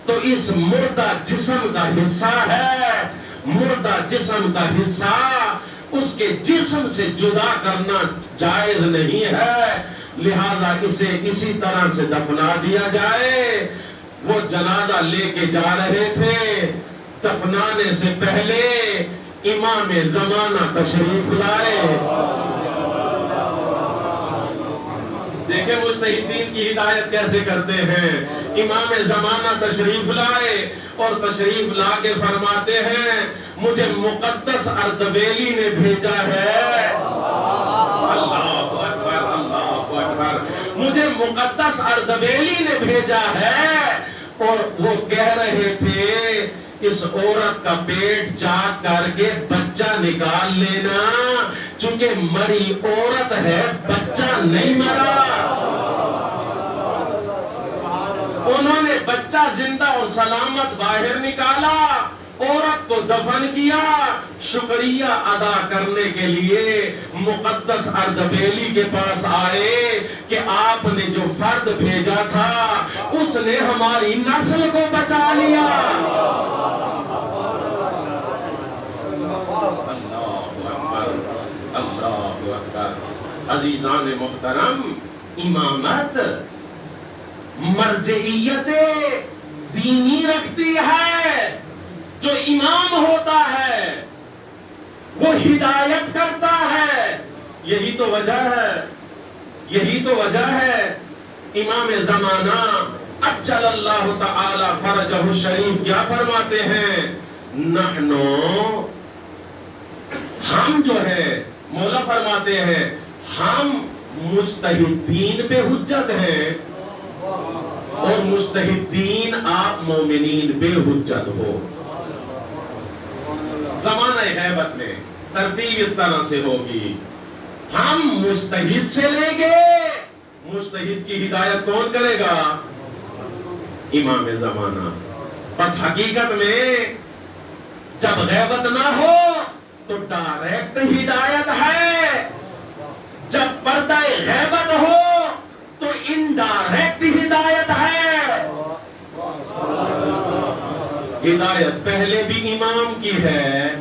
تو اس مردہ جسم کا حصہ ہے، مردہ جسم کا حصہ اس کے جسم سے جدا کرنا جائز نہیں ہے، لہذا اسے اسی طرح سے دفنا دیا جائے۔ وہ جنازہ لے کے جا رہے تھے، دفنانے سے پہلے امام زمانہ تشریف لائے۔ دیکھیں مجتہدین کی ہدایت کیسے کرتے ہیں۔ امام زمانہ تشریف لائے اور تشریف لا کے فرماتے ہیں مجھے مقدس اردبیلی نے بھیجا ہے۔ اللہ اکبر، اللہ اکبر، مجھے مقدس اردبیلی نے بھیجا ہے۔ اور وہ کہہ رہے تھے اس عورت کا پیٹ چاک کر کے بچہ نکال لینا، چونکہ مری عورت ہے، بچہ نہیں مرا۔ انہوں نے بچہ زندہ اور سلامت باہر نکالا، عورت کو دفن کیا۔ شکریہ ادا کرنے کے لیے مقدس اردبیلی کے پاس آئے کہ آپ نے جو فرد بھیجا تھا اس نے ہماری نسل کو بچا لیا۔ اللہ اکبر۔ عزیزان محترم، امامت مرجعیت دینی رکھتی ہے۔ جو امام ہوتا ہے وہ ہدایت کرتا ہے، یہی تو وجہ ہے، یہی تو وجہ ہے۔ امام زمانہ اجل اللہ تعالی فرجہ الشریف کیا فرماتے ہیں؟ نحنو، ہم جو ہے، مولا فرماتے ہیں ہم مجتہدین پہ حجت ہیں، اور مجتہدین آپ مومنین بے حجت ہو. زمانہ غیبت میں ترتیب اس طرح سے ہوگی. ہم مجتہد سے لیں گے. مجتہد کی ہدایت کون کرے گا؟ امام زمانہ. بس حقیقت میں جب غیبت نہ ہو تو ڈائریکٹ ہدایت ہے. جب پردہ غیبت ہو تو انڈائریکٹ ہدایت ہے. ہدایت پہلے بھی امام کی ہے,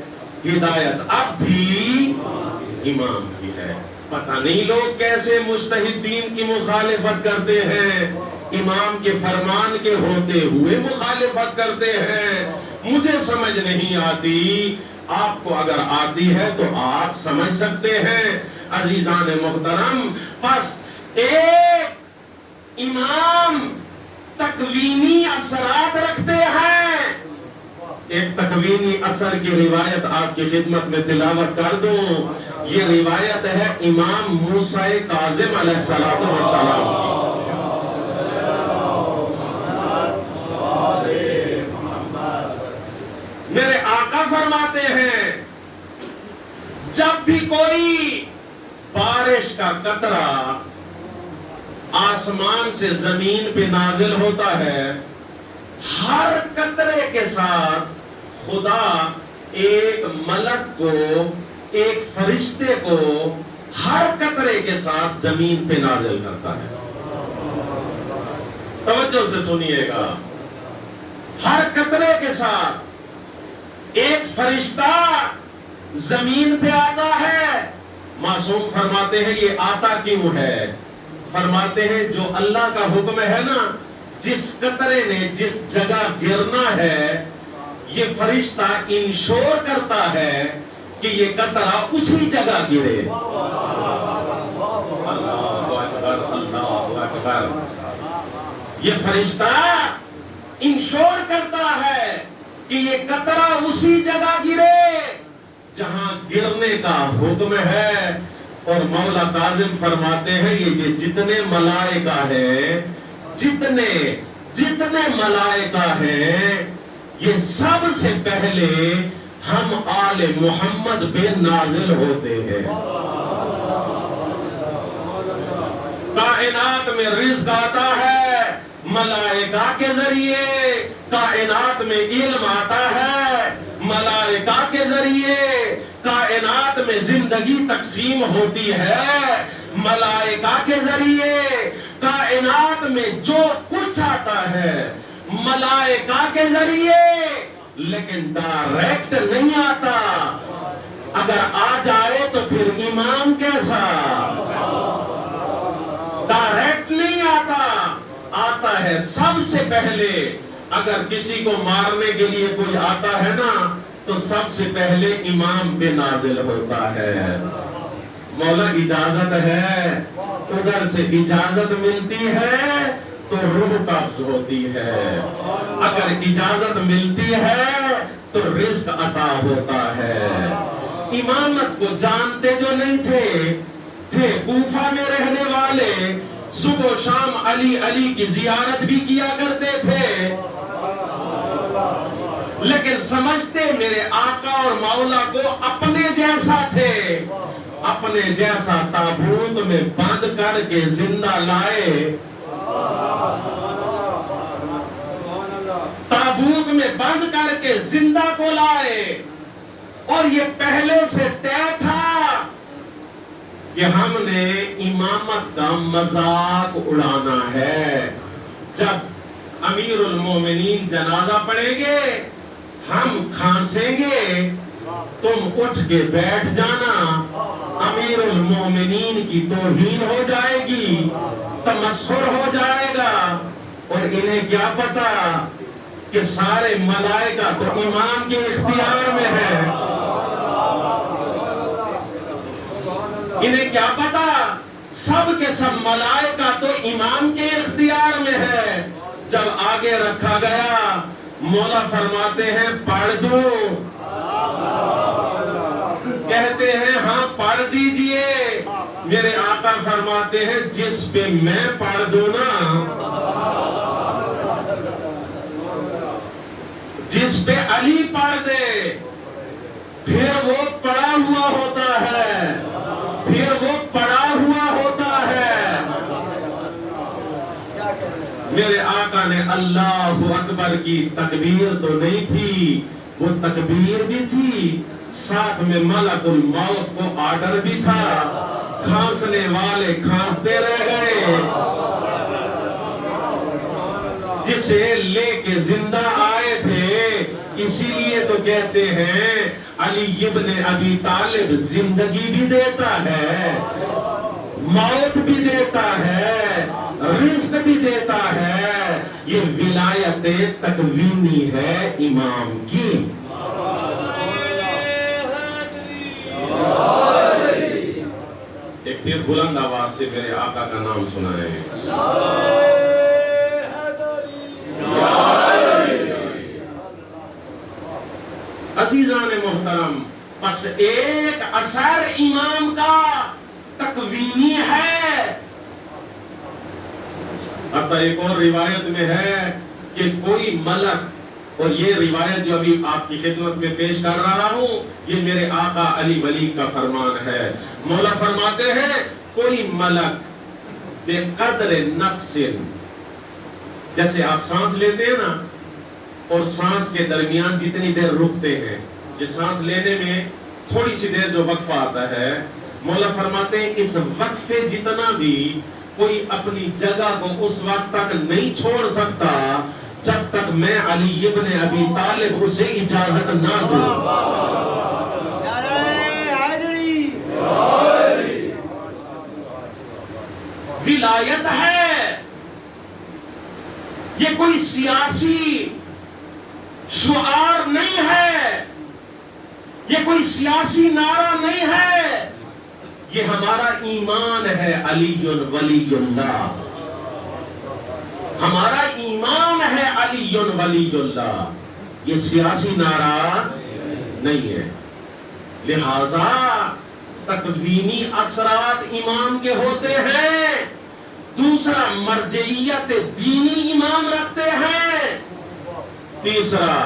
ہدایت اب بھی امام کی ہے. پتہ نہیں لوگ کیسے مجتہدین کی مخالفت کرتے ہیں, امام کے فرمان کے ہوتے ہوئے مخالفت کرتے ہیں. مجھے سمجھ نہیں آتی, آپ کو اگر آتی ہے تو آپ سمجھ سکتے ہیں. عزیزان محترم, بس ایک امام تکوینی اثرات رکھتے ہیں. ایک تکوینی اثر کی روایت آپ کی خدمت میں تلاوت کر دوں. یہ روایت ہے امام موسیٰ کاظم علیہ السلام کی. میرے آقا فرماتے ہیں جب بھی کوئی بارش کا قطرہ آسمان سے زمین پہ نازل ہوتا ہے, ہر قطرے کے ساتھ خدا ایک ملک کو, ایک فرشتے کو ہر قطرے کے ساتھ زمین پہ نازل کرتا ہے. توجہ سے سنیے گا. ہر قطرے کے ساتھ ایک فرشتہ زمین پہ آتا ہے. معصوم فرماتے ہیں یہ آتا کیوں ہے؟ فرماتے ہیں جو اللہ کا حکم ہے نا, جس قطرے نے جس جگہ گرنا ہے یہ فرشتہ انشور کرتا ہے کہ یہ قطرہ اسی جگہ گرے. اللہ اکبر, اللہ اکبر. یہ فرشتہ انشور کرتا ہے کہ یہ قطرہ اسی جگہ گرے جہاں گرنے کا حکم ہے. اور مولا کاظم فرماتے ہیں یہ جتنے ملائکہ ہیں, جتنے ملائکہ ہیں, یہ سب سے پہلے ہم آل محمد پہ نازل ہوتے ہیں. کائنات میں رزق آتا ہے ملائکہ کے ذریعے, کائنات میں علم آتا ہے ملائکہ کے ذریعے, کائنات میں زندگی تقسیم ہوتی ہے ملائکہ کے ذریعے, کائنات میں جو کچھ آتا ہے ملائکہ کے ذریعے, لیکن ڈائریکٹ نہیں آتا. اگر آ جائے تو پھر ایمان کیسا؟ ڈائریکٹ نہیں آتا, آتا ہے سب سے پہلے. اگر کسی کو مارنے کے لیے کوئی آتا ہے نا تو سب سے پہلے امام پہ نازل ہوتا ہے. مولا اجازت ہے, ادھر سے اجازت ملتی ہے تو روح قبض ہوتی ہے. اگر اجازت ملتی ہے تو رزق عطا ہوتا ہے. امامت کو جانتے جو نہیں تھے کوفہ میں رہنے والے صبح و شام علی کی زیارت بھی کیا کرتے تھے, لیکن سمجھتے میرے آقا اور مولا کو اپنے جیسا تھے. اپنے جیسا تابوت میں بند کر کے زندہ لائے, تابوت میں بند کر کے زندہ کو لائے. اور یہ پہلے سے طے تھا کہ ہم نے امامت کا مذاق اڑانا ہے. جب امیر المومنین جنازہ پڑھیں گے ہم کھانسیں گے, تم اٹھ کے بیٹھ جانا. امیر المومنین کی توہین ہو جائے گی, تمسخر ہو جائے گا. اور انہیں کیا پتا کہ سارے ملائکہ تو امام کے اختیار میں ہے. انہیں کیا پتا سب کے سب ملائکہ تو امام کے اختیار میں ہے. جب آگے رکھا گیا مولا فرماتے ہیں پڑھ دو, کہتے ہیں ہاں پڑھ دیجئے. میرے آقا فرماتے ہیں جس پہ میں پڑھ دوں نا جس پہ علی پڑھ دے پھر وہ پڑا ہوا ہوتا ہے، پھر وہ پڑا ہوا ہوتا ہے۔ میرے آقا نے اللہ اکبر کی تکبیر تو نہیں تھی، وہ تکبیر بھی تھی، ساتھ میں ملک الموت کو آرڈر بھی تھا، کھانسنے والے کھانستے رہ گئے، جسے لے کے زندہ آئے تھے۔ اسی لیے تو کہتے ہیں علی ابن ابی طالب زندگی بھی دیتا ہے، موت بھی دیتا ہے، رزق بھی دیتا ہے۔ یہ ولایت تکوینی ہے امام کی۔ ایک پھر بلند آواز سے میرے آقا کا نام سنائیں۔ عزیزان محترم، بس ایک اثر امام کا تکوینی ہے۔ اب ایک اور روایت میں ہے کہ کوئی ملک، اور یہ روایت جو ابھی آپ کی خدمت میں پیش کر رہا ہوں یہ میرے آقا علی ولی کا فرمان ہے۔ مولا فرماتے ہیں کوئی ملک بے قدر نفس، جیسے آپ سانس لیتے ہیں نا اور سانس کے درمیان جتنی دیر رکتے ہیں، یہ سانس لینے میں تھوڑی سی دیر جو وقفہ آتا ہے، مولا فرماتے ہیں اس وقفے جتنا بھی کوئی اپنی جگہ کو اس وقت تک نہیں چھوڑ سکتا جب تک میں علی ابن ابی طالب اسے اجازت نہ دوں۔ ولایت ہے، یہ کوئی سیاسی شعار نہیں ہے، یہ کوئی سیاسی نعرہ نہیں ہے، یہ ہمارا ایمان ہے۔ علی ولی اللہ، ہمارا ایمان ہے علی ولی اللہ، یہ سیاسی نعرہ نہیں ہے۔ لہذا تکوینی اثرات امام کے ہوتے ہیں۔ دوسرا مرجعیت دینی امام رکھتے ہیں۔ تیسرا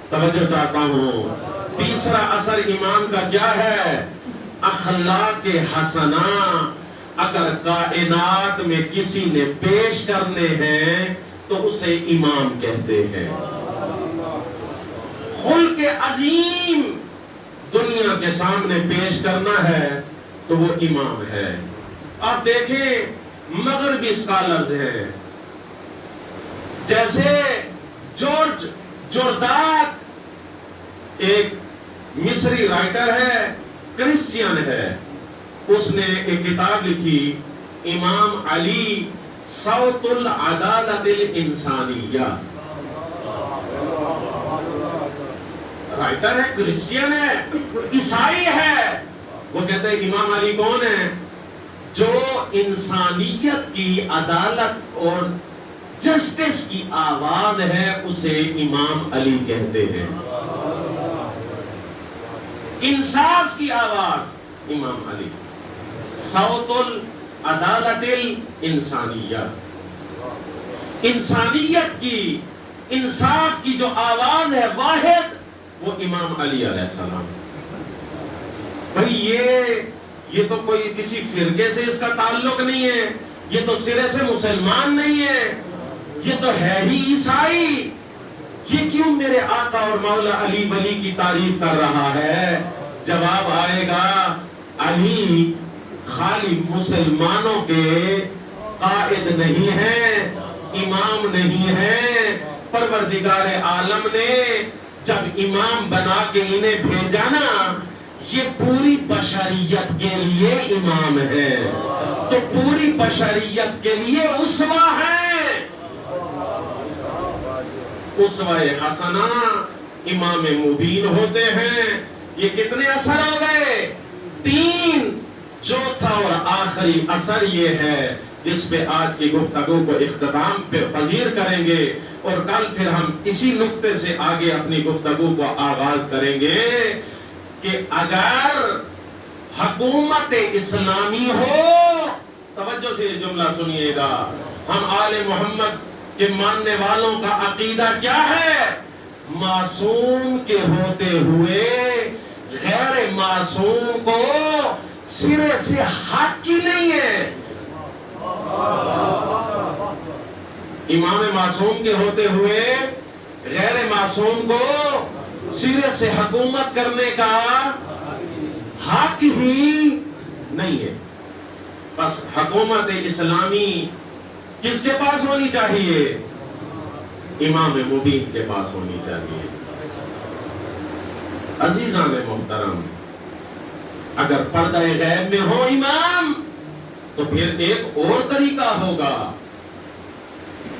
توجہ چاہتا ہوں، تیسرا اثر امام کا کیا ہے؟ اخلاق حسنہ اگر کائنات میں کسی نے پیش کرنے ہیں تو اسے امام کہتے ہیں۔ خلق عظیم دنیا کے سامنے پیش کرنا ہے تو وہ امام ہے۔ آپ دیکھیں مغربی اسکالرز ہیں، جیسے جارج جورداک ایک مصری رائٹر ہے، کرسچین ہے، اس نے ایک کتاب لکھی امام علی صوت العدالت الانسانیہ۔ رائٹر ہے، کرسچین ہے، عیسائی ہے، وہ کہتے ہیں امام علی کون ہے؟ جو انسانیت کی عدالت اور جسٹس کی آواز ہے اسے امام علی کہتے ہیں۔ انصاف کی آواز امام علی، صوت العدالت الانسانیہ، انسانیت کی، انصاف کی جو آواز ہے واحد وہ امام علی علیہ السلام۔ بھئی یہ تو کوئی کسی فرقے سے اس کا تعلق نہیں ہے، یہ تو سرے سے مسلمان نہیں ہے، یہ تو ہے ہی عیسائی، یہ کیوں میرے آقا اور مولا علی ولی کی تعریف کر رہا ہے؟ جواب آئے گا، علی خالی مسلمانوں کے قائد نہیں ہے، امام نہیں ہے۔ پروردگار عالم نے جب امام بنا کے انہیں بھیجا نا، یہ پوری بشریت کے لیے امام ہے، تو پوری بشریت کے لیے اسوہ ہے۔ اسوہ حسنہ امام مبین ہوتے ہیں۔ یہ کتنے اثر ہو گئے؟ 3۔ چوتھا اور آخری اثر یہ ہے جس پہ آج کی گفتگو کو اختتام پہ پذیر کریں گے، اور کل پھر ہم اسی نقطے سے آگے اپنی گفتگو کو آغاز کریں گے کہ اگر حکومت اسلامی ہو، توجہ سے یہ جملہ سنیے گا، ہم آل محمد کے ماننے والوں کا عقیدہ کیا ہے؟ معصوم کے ہوتے ہوئے غیر معصوم کو سرے سے حق کی نہیں ہے. امام معصوم کے ہوتے ہوئے غیر معصوم کو سرے سے حکومت کرنے کا حق ہی نہیں ہے. بس حکومت اسلامی کس کے پاس ہونی چاہیے؟ امام مبین کے پاس ہونی چاہیے. عزیزان محترم، اگر پردہ غیب میں ہو امام تو پھر ایک اور طریقہ ہوگا،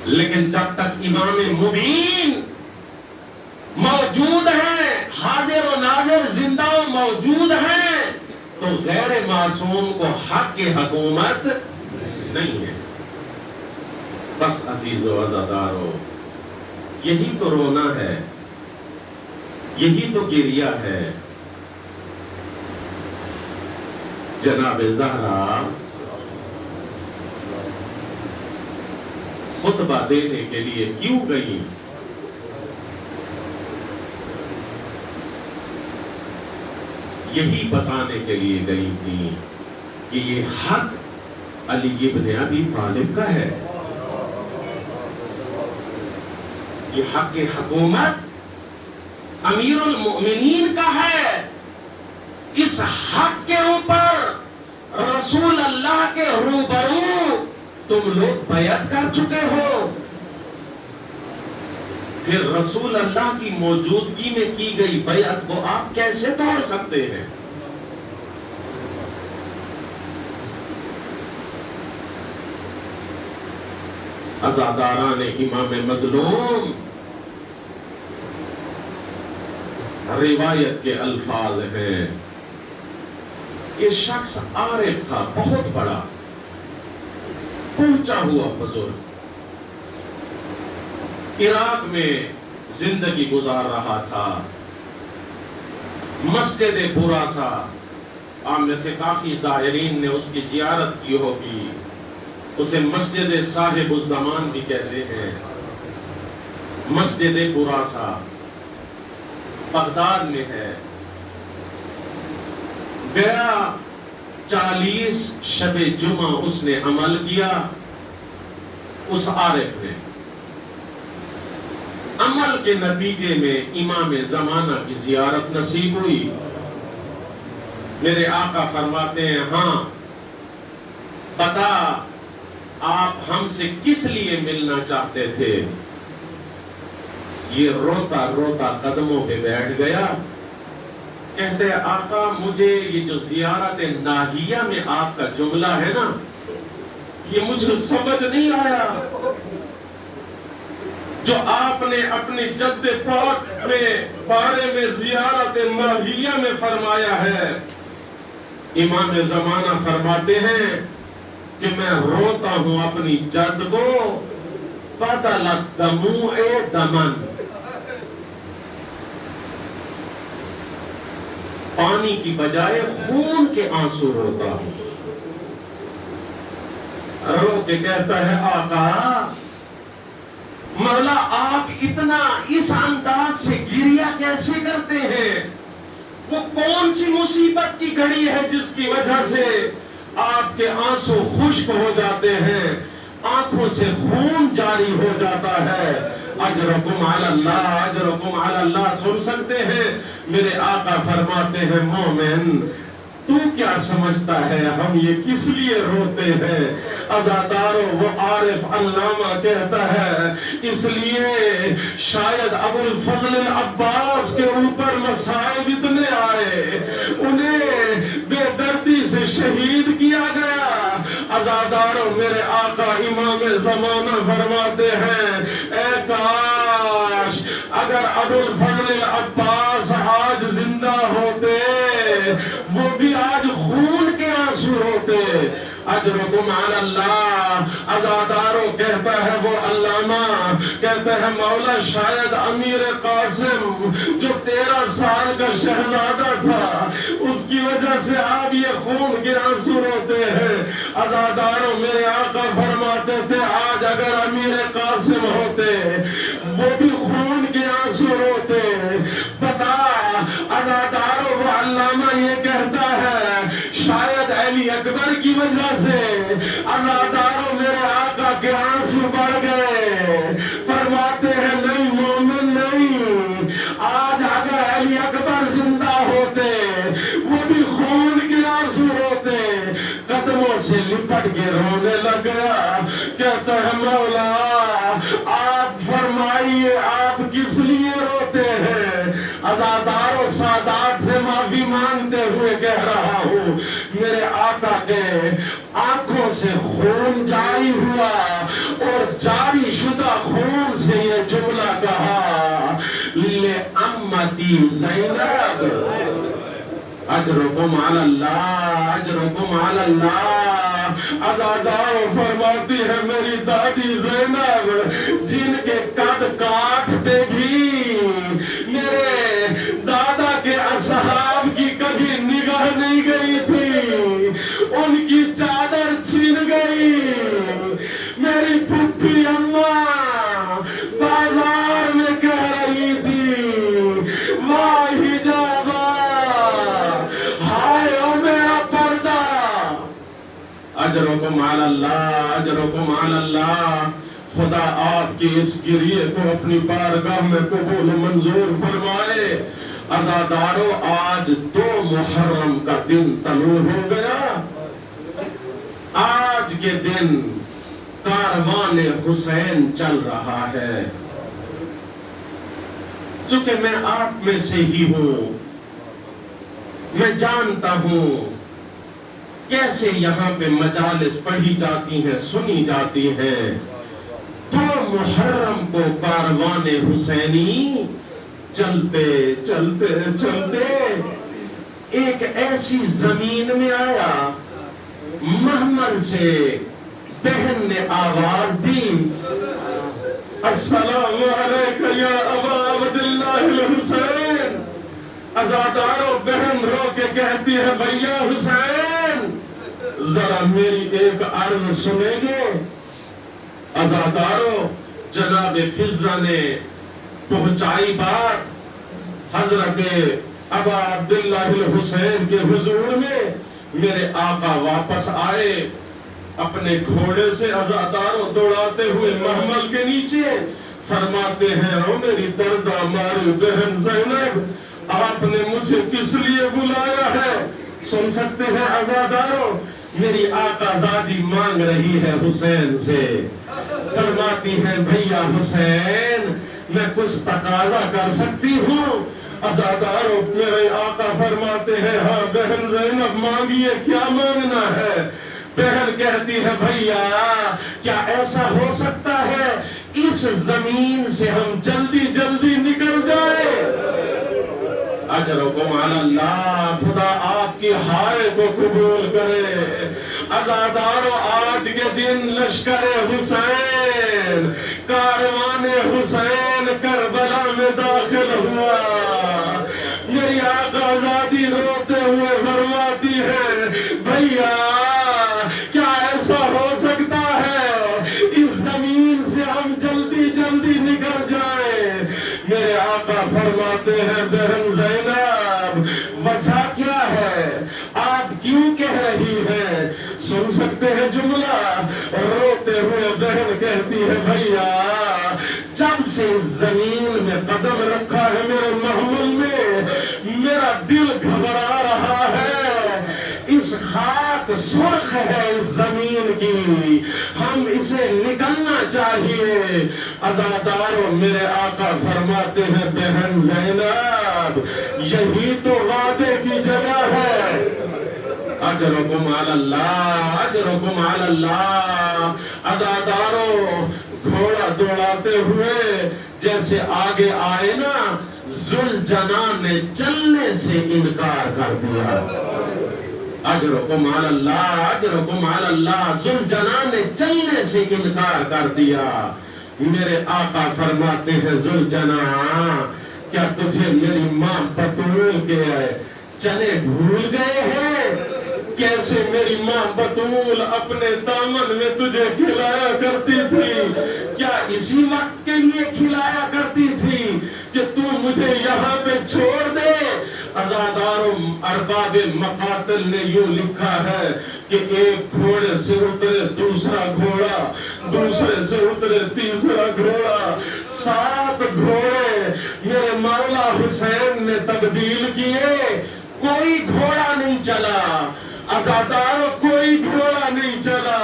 لیکن جب تک امام مبین موجود ہیں، حاضر و ناظر زندہ و موجود ہیں، تو غیر معصوم کو حق کی حکومت نہیں ہے. بس عزیز و عزادارو، یہی تو رونا ہے، یہی تو گریہ ہے. جناب زہرا خطبہ دینے کے لیے کیوں گئی؟ یہی بتانے کے لیے گئی تھی کہ یہ حق علی ابن ابی طالب کا ہے، یہ حق حکومت امیر المؤمنین کا ہے. اس حق کے اوپر رسول اللہ کے روبرو تم لوگ بیعت کر چکے ہو، پھر رسول اللہ کی موجودگی میں کی گئی بیعت کو آپ کیسے توڑ سکتے ہیں؟ عزاداران امام مظلوم، روایت کے الفاظ ہیں، یہ شخص عارف تھا، بہت بڑا پہنچا ہوا بزرگ، عراق میں زندگی گزار رہا تھا. مسجد براسا، آپ میں سے کافی زائرین نے اس کی زیارت کی ہوگی، اسے مسجد صاحب الزمان بھی کہتے ہیں. مسجد براسا بغداد میں ہے. گیا 40 شب جمعہ اس نے عمل کیا. اس عارف نے عمل کے نتیجے میں امام زمانہ کی زیارت نصیب ہوئی. میرے آقا فرماتے ہیں، ہاں بتا آپ ہم سے کس لیے ملنا چاہتے تھے؟ یہ روتا روتا قدموں پہ بیٹھ گیا. کہتے ہیں آقا مجھے یہ جو زیارت ناہیہ میں آپ کا جملہ ہے نا، یہ مجھے سمجھ نہیں آیا جو آپ نے اپنی جد پاک میں بارے میں زیارت ناہیہ میں فرمایا ہے. امام زمانہ فرماتے ہیں کہ میں روتا ہوں اپنی جد کو، بدلت دموع دمن، پانی کی بجائے خون کے آنسو روتا ہوں. رو کے کہتا ہے آقا مولا آپ اتنا اس انداز سے گریہ کیسے کرتے ہیں؟ وہ کون سی مصیبت کی گھڑی ہے جس کی وجہ سے آپ کے آنسو خشک ہو جاتے ہیں، آنکھوں سے خون جاری ہو جاتا ہے؟ اجرکم علی اللہ، اجرکم علی اللہ. سن سکتے ہیں میرے آقا فرماتے ہیں مومن تو کیا سمجھتا ہے ہم یہ کس لیے روتے ہیں؟ عزادارو وہ عارف علامہ کہتا ہے اس لیے شاید ابو الفضل العباس کے اوپر مصائب اتنے آئے، انہیں بے دردی سے شہید کیا گیا. عزادارو میرے آقا امام زمانہ فرماتے ہیں اے کاش اگر ابو الفضل العباس آج زندہ ہوتے، وہ بھی آج خون کے آنسو روتے. اجرکم علی اللہ. عزادارو کہتا ہے وہ علامہ، کہتا ہے مولا شاید امیر قاسم جو 13 سال کا شہزادہ تھا اس کی وجہ سے آپ یہ خون کے آنسو روتے ہیں. عزادارو میرے آقا فرماتے تھے آج اگر امیر قاسم ہوتے وہ بھی خون کے آنسو روتے. کی وجہ سے عزاداروں میرے آقا کے آنسو بڑھ گئے. فرماتے ہیں نہیں مومن نہیں, آج اگر علی اکبر زندہ ہوتے وہ بھی خون کے آنسو روتے. قدموں سے لپٹ کے رونے لگ گیا. کہتا ہے مولا آپ فرمائیے آپ کس لیے روتے ہیں؟ عزاداروں سادات سے معافی مانگتے ہوئے کہہ رہا ہوں میرے آقا کے آنکھوں سے خون جاری ہوا اور جاری شدہ خون سے یہ جملہ کہا لِأَمَّتِي زینب اجرکم علی اللہ اجرکم علی اللہ. عزاداروں فرماتی ہے میری دادی زینب جن کے قد کاٹتے بھی میرے دادا کے اصحاب کی کبھی نگاہ نہیں گئی تھی, ان کی چادر چھن گئی. میری پھپھی اماں بازار میں کہہ رہی تھی واہ حجابا, ہائے او میرا پردہ. اجرکم علی اللہ اجرکم علی اللہ. خدا آپ کی اس گریے کو اپنی بارگاہ میں قبول و منظور فرمائے. عزاداروں آج 2 محرم کا دن طلوع ہو گیا. آج کے دن کاروان حسین چل رہا ہے. چونکہ میں آپ میں سے ہی ہوں, میں جانتا ہوں کیسے یہاں پہ مجالس پڑھی جاتی ہیں سنی جاتی ہیں. 2 محرم کو کاروان حسینی چلتے چلتے چلتے ایک ایسی زمین میں آیا. محمل سے بہن نے آواز دی السلام علیکہ یا ابا عبداللہ الحسین. عزاداروں بہن رو کے کہتی ہے بھیا حسین ذرا میری ایک عرض سنیں گے؟ عزاداروں جناب فضہ نے پہنچائی بات. حضرت ابا عبداللہ الحسین کے حضور میں میرے آقا واپس آئے اپنے گھوڑے سے. عزاداروں دوڑاتے ہوئے محمل کے نیچے فرماتے ہیں او میری دردہ ماری بہن زینب آپ نے مجھے کس لیے بلایا ہے؟ سن سکتے ہیں عزاداروں میری آقا زادی مانگ رہی ہے حسین سے. فرماتی ہیں بھیا حسین میں کچھ تقاضا کر سکتی ہوں؟ عزاداروں میرے آقا فرماتے ہیں ہاں بہن زینب مانگیے کیا مانگنا ہے؟ بہن کہتی ہے بھیا کیا ایسا ہو سکتا ہے اس زمین سے ہم جلدی جلدی نکل جائیں؟ اجرکم علی اللہ. خدا آپ کی ہائے کو قبول کرے. عزاداروں آج کے دن لشکر حسین کاروان حسین کربلا میں داخل ہوا. میری آقا زادی روتے ہوئے فرماتی ہے بھیا کیا ایسا ہو سکتا ہے اس زمین سے ہم جلدی جلدی نکل جائیں؟ میرے آقا فرماتے ہیں بہن زینب وجہ کیا ہے آپ کیوں کہہ رہی ہیں؟ سن سکتے ہیں جملہ. روتے ہوئے بہن کہتی ہے بھیا جب سے زمین میں قدم رکھا ہے میرے محمل میں میرا دل گھبرا رہا ہے. اس خاک سرخ ہے اس زمین کی, ہم اسے نکلنا چاہیے. عزاداروں میرے آقا فرماتے ہیں بہن زینب یہی تو وعدے کی جگہ ہے. اجرکم علی اللہ اجرکم علی اللہ. عزاداروں گھوڑا دوڑاتے ہوئے جیسے آگے آئے نا ذوالجنان نے چلنے سے انکار کر دیا. اجرکم علی اللہ اجرکم علی اللہ. ذوالجنان نے چلنے سے انکار کر دیا. میرے آقا فرماتے ہیں ذوالجنان کیا تجھے میری ماں بطول کے چنے بھول گئے ہیں؟ کیسے میری ماں بطول اپنے دامن میں تجھے کھلایا کرتی تھی؟ کیا اسی وقت کے لیے کھلایا کرتی تھی کہ تو مجھے یہاں پہ چھوڑ دے۔ عزاداروں ارباب مقاتل نے یوں لکھا ہے کہ ایک گھوڑے سے اترے دوسرا گھوڑا، دوسرے سے اترے تیسرا گھوڑا، 7 گھوڑے میرے مولا حسین نے تبدیل کیے، کوئی گھوڑا نہیں چلا، عزاداروں کوئی گھوڑا نہیں چلا۔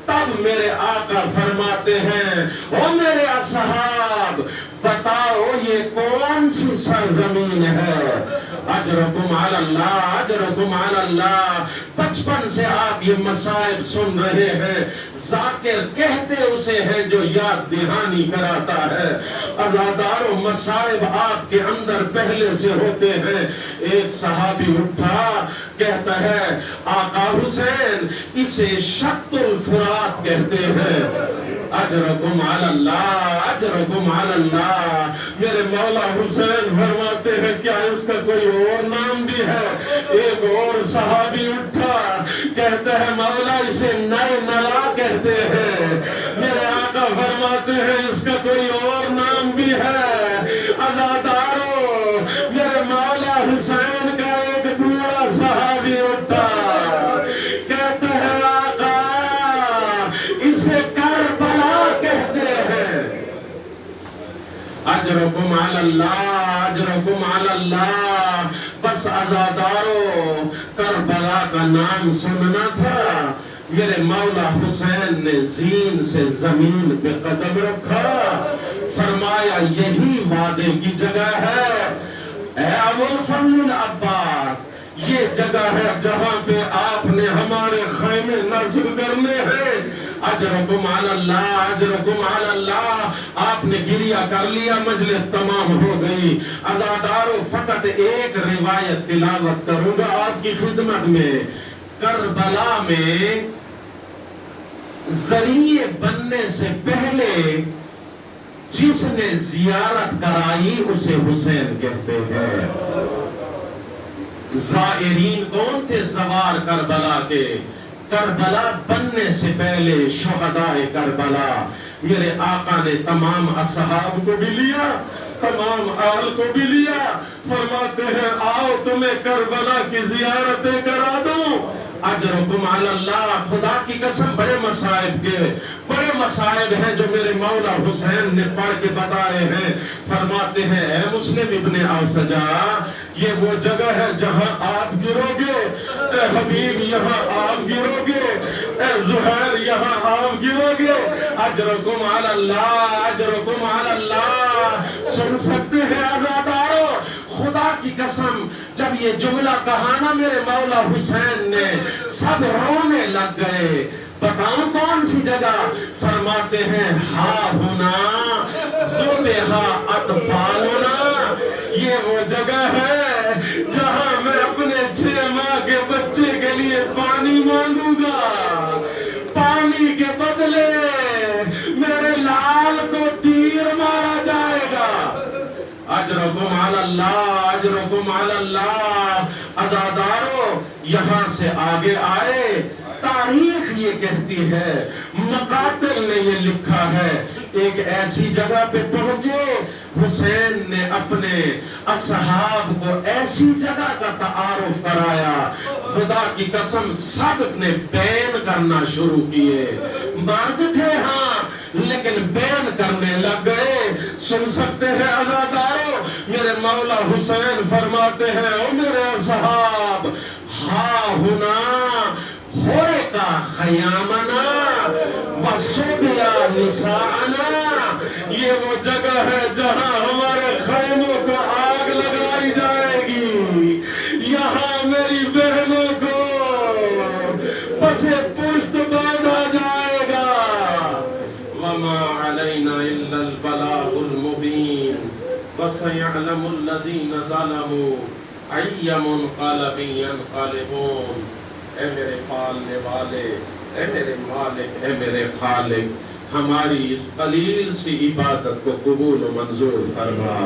تب میرے آقا فرماتے ہیں او میرے اصحاب بتاؤ یہ کون سی سرزمین ہے؟ اجرکم علی اللہ، اجرکم علی اللہ۔ بچپن سے آپ یہ مصائب سن رہے ہیں، ذاکر کہتے اسے ہیں جو یاد دہانی کراتا ہے۔ عزاداروں مصائب آپ کے اندر پہلے سے ہوتے ہیں۔ ایک صحابی اٹھا کہتا ہے آقا حسین اسے شط الفرات کہتے ہیں۔ اجرکم علی اللہ، اجرکم علی اللہ۔ میرے مولا حسین فرماتے ہیں کیا اس کا کوئی اور نام بھی ہے؟ ایک اور صحابی اٹھا کہتا ہے مولا اسے نئے نلا کہتے ہیں۔ میرے آقا فرماتے ہیں اس کا کوئی اور نام بھی ہے۔ عزاداروں میرے مولا حسین کا ایک بوڑھا صحابی اٹھا کہتا ہے آقا اسے کربلا کہتے ہیں۔ اجرکم علی اللہ، اجرکم علی اللہ۔ بس عزاداروں کربلا کا نام سننا تھا، میرے مولا حسین نے زین سے زمین پہ قدم رکھا، فرمایا یہی وعدے کی جگہ ہے اے ابو الفضل العباس، یہ جگہ ہے جہاں پہ آپ نے ہمارے خیمے نصب کرنے ہیں۔ اجرکم علی اللہ، اجرکم علی اللہ۔ آپ نے گریہ کر لیا، مجلس تمام ہو گئی۔ عزاداروں فقط ایک روایت تلاوت کروں گا آپ کی خدمت میں۔ کربلا میں ذریعے بننے سے پہلے جس نے زیارت کرائی اسے حسین کہتے ہیں۔ زائرین کون تھے زوار کربلا کے؟ کربلا بننے سے پہلے شہداء کربلا۔ میرے آقا نے تمام اصحاب کو بھی لیا، تمام اہل کو بھی لیا، فرماتے ہیں آؤ تمہیں کربلا کی زیارتیں کرا دوں۔ اجرکم علی اللہ۔ خدا کی قسم بڑے مصائب ہیں جو میرے مولا حسین نے پڑھ کے بتائے ہیں۔ فرماتے ہیں اے مسلم ابن اوسجا یہ وہ جگہ ہے جہاں آپ گرو گے، اے حبیب یہاں آپ گرو گے، اے زہیر یہاں آپ گرو گے۔ اجرکم علی اللہ، اجرکم علی اللہ۔ سن سکتے ہیں عزاداروں خدا کی قسم جب یہ جملہ کہا نا میرے مولا حسین نے سب رونے لگ گئے۔ بتاؤں کون سی جگہ؟ فرماتے ہیں ہا ہونا ذبح اطفالنا، یہ وہ جگہ ہے جہاں میں اپنے 6 ماہ کے بچے کے لیے پانی مانگوں گا، پانی کے بدلے میرے لال کو تیر مارا جائے گا۔ اجرکم علی اللہ، اجرکم علی اللہ۔ عزاداروں یہاں سے آگے آئے، تاریخ یہ کہتی ہے، مقاتل نے یہ لکھا ہے، ایک ایسی جگہ پہ پہنچے حسین نے اپنے اصحاب کو ایسی جگہ کا تعارف کرایا، خدا کی قسم سب نے بین کرنا شروع کیے۔ مرد تھے ہاں لیکن بین کرنے لگ گئے۔ سن سکتے ہیں عزاداروں میرے مولا حسین فرماتے ہیں او میرے اصحاب ہا ہونا ہوئے کا خیامنا وصبیا نساءنا، یہ وہ جگہ ہے جہاں ہمارے خیموں کو آگ لگائی جائے گی، یہاں میری بہنوں کو پسے پشت باندھا جائے گا۔ وما علینا الا البلاغ المبین وسیعلم الذین ظلموا ای منقلب ینقلبون۔ اے میرے پالنے والے، اے میرے مالک، اے میرے خالق، ہماری اس قلیل سی عبادت کو قبول و منظور فرما۔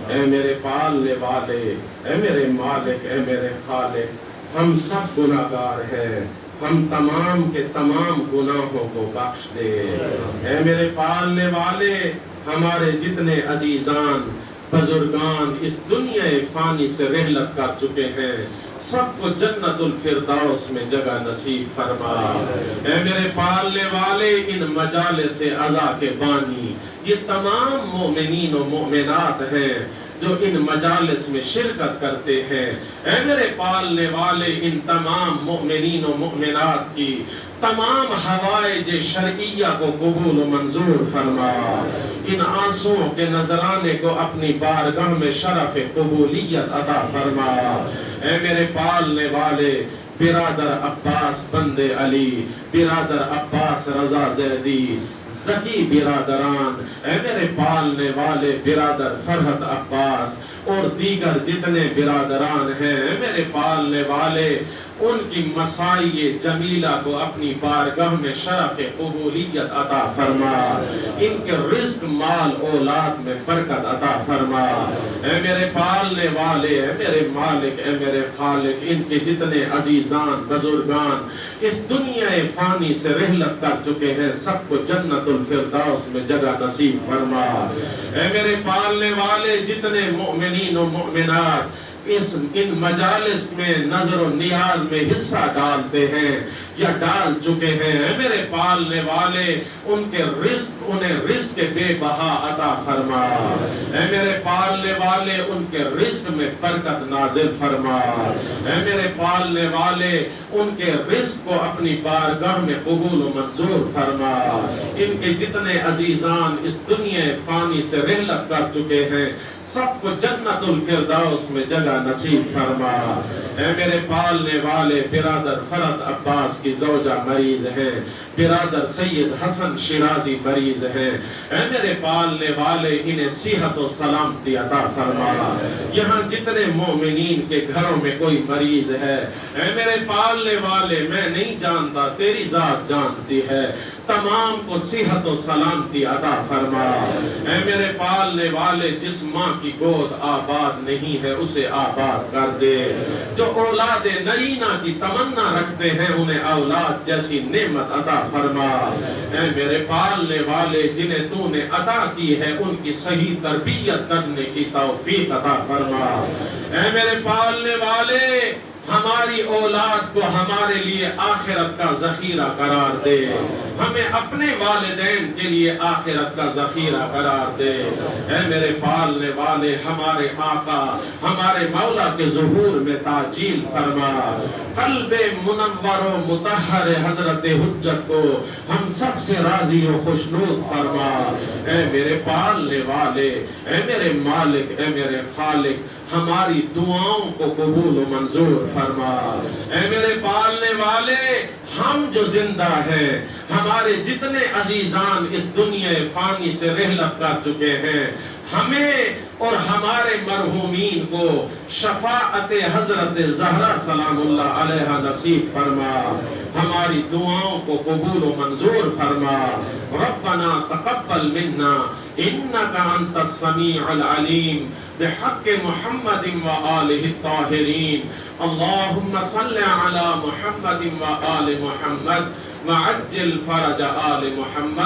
اے میرے پالنے والے، اے میرے مالک، اے میرے خالق، ہم سب گناہگار ہیں، ہم تمام کے تمام گناہوں کو بخش دے۔ اے میرے پالنے والے، ہمارے جتنے عزیزان بزرگان اس دنیا فانی سے رحلت کر چکے ہیں، سب کو جنت الفردوس میں جگہ نصیب فرما۔ اے میرے پالنے والے، ان مجالس عزا کے بانی، یہ تمام مومنین و مومنات ہیں جو ان مجالس میں شرکت کرتے ہیں۔ اے میرے پالنے والے، ان تمام مومنین و مومنات کی تمام حوائج شرعیہ کو قبول و منظور فرما۔ ان آنسوؤں کے نذرانے کو اپنی بارگاہ میں شرف قبولیت عطا فرما۔ اے میرے پالنے والے، برادر عباس بند علی، برادر عباس رضا زیدی، ذکی برادران، اے میرے پالنے والے برادر فرحت عباس اور دیگر جتنے برادران ہیں، اے میرے پالنے والے، ان کی مسائی جمیلہ کو اپنی بارگاہ میں شرف قبولیت عطا فرما۔ ان کے رزق، مال، اولاد میں برکت عطا فرما۔ اے میرے پالنے والے، اے میرے مالک، اے میرے خالق، ان کے جتنے عزیزان بزرگان اس دنیا فانی سے رحلت کر چکے ہیں، سب کو جنت الفردوس میں جگہ نصیب فرما۔ اے میرے پالنے والے، جتنے مؤمنین و مؤمنات ان مجالس میں نظر و نیاز میں حصہ ڈالتے ہیں یا ڈال چکے ہیں، اے میرے پالنے والے، ان کے رزق، انہیں رزق بے بہا عطا فرما۔ اے میرے پالنے والے، ان کے رزق میں برکت نازل فرما۔ اے میرے پالنے والے، ان کے رزق کو اپنی بارگاہ میں قبول و منظور فرما۔ ان کے جتنے عزیزان اس دنیا فانی سے رحلت کر چکے ہیں، سب کو جنت الفردوس میں جگہ نصیب فرما۔ اے میرے پالنے والے، برادر فرحت عباس کی زوجہ مریض ہے، برادر سید حسن شیرازی مریض ہے، اے میرے پالنے والے، انہیں صحت و سلامتی عطا فرما۔ یہاں جتنے مومنین کے گھروں میں کوئی مریض ہے، اے میرے پالنے والے، میں نہیں جانتا، تیری ذات جانتی ہے، تمام کو صحت و سلامتی عطا فرما۔ اے میرے پالنے والے، جس ماں کی گود آباد نہیں ہے اسے آباد کر دے، جو اولاد نرینہ کی تمنا رکھتے ہیں انہیں اولاد جیسی نعمت عطا فرما۔ اے میرے پالنے والے، جنہیں تو نے عطا کی ہے ان کی صحیح تربیت کرنے کی توفیق عطا فرما۔ اے میرے پالنے والے، ہماری اولاد کو ہمارے لیے آخرت کا ذخیرہ قرار دے، ہمیں اپنے والدین کے لیے آخرت کا ذخیرہ قرار دے۔ اے میرے پالنے والے، ہمارے آقا، ہمارے مولا کے ظہور میں تاجیل فرما۔ قلب منور و مطہر حضرت حجت کو ہم سب سے راضی و خوشنود فرما۔ اے میرے پالنے والے، اے میرے مالک، اے میرے خالق، ہماری دعاؤں کو قبول و منظور فرما۔ اے میرے پالنے والے، ہم جو زندہ ہیں، ہمارے جتنے عزیزان اس دنیا فانی سے رحلت کر چکے ہیں، ہمیں اور ہمارے مرحومین کو شفاعت حضرت زہرا سلام اللہ علیہ نصیب فرما۔ ہماری دعاؤں کو قبول و منظور فرما۔ ربنا تقبل منا انک انت السمیع العلیم بحق محمد وآلہ الطاہرین۔ اللہم صل علی محمد وآل محمد وعجل فرج آل محمد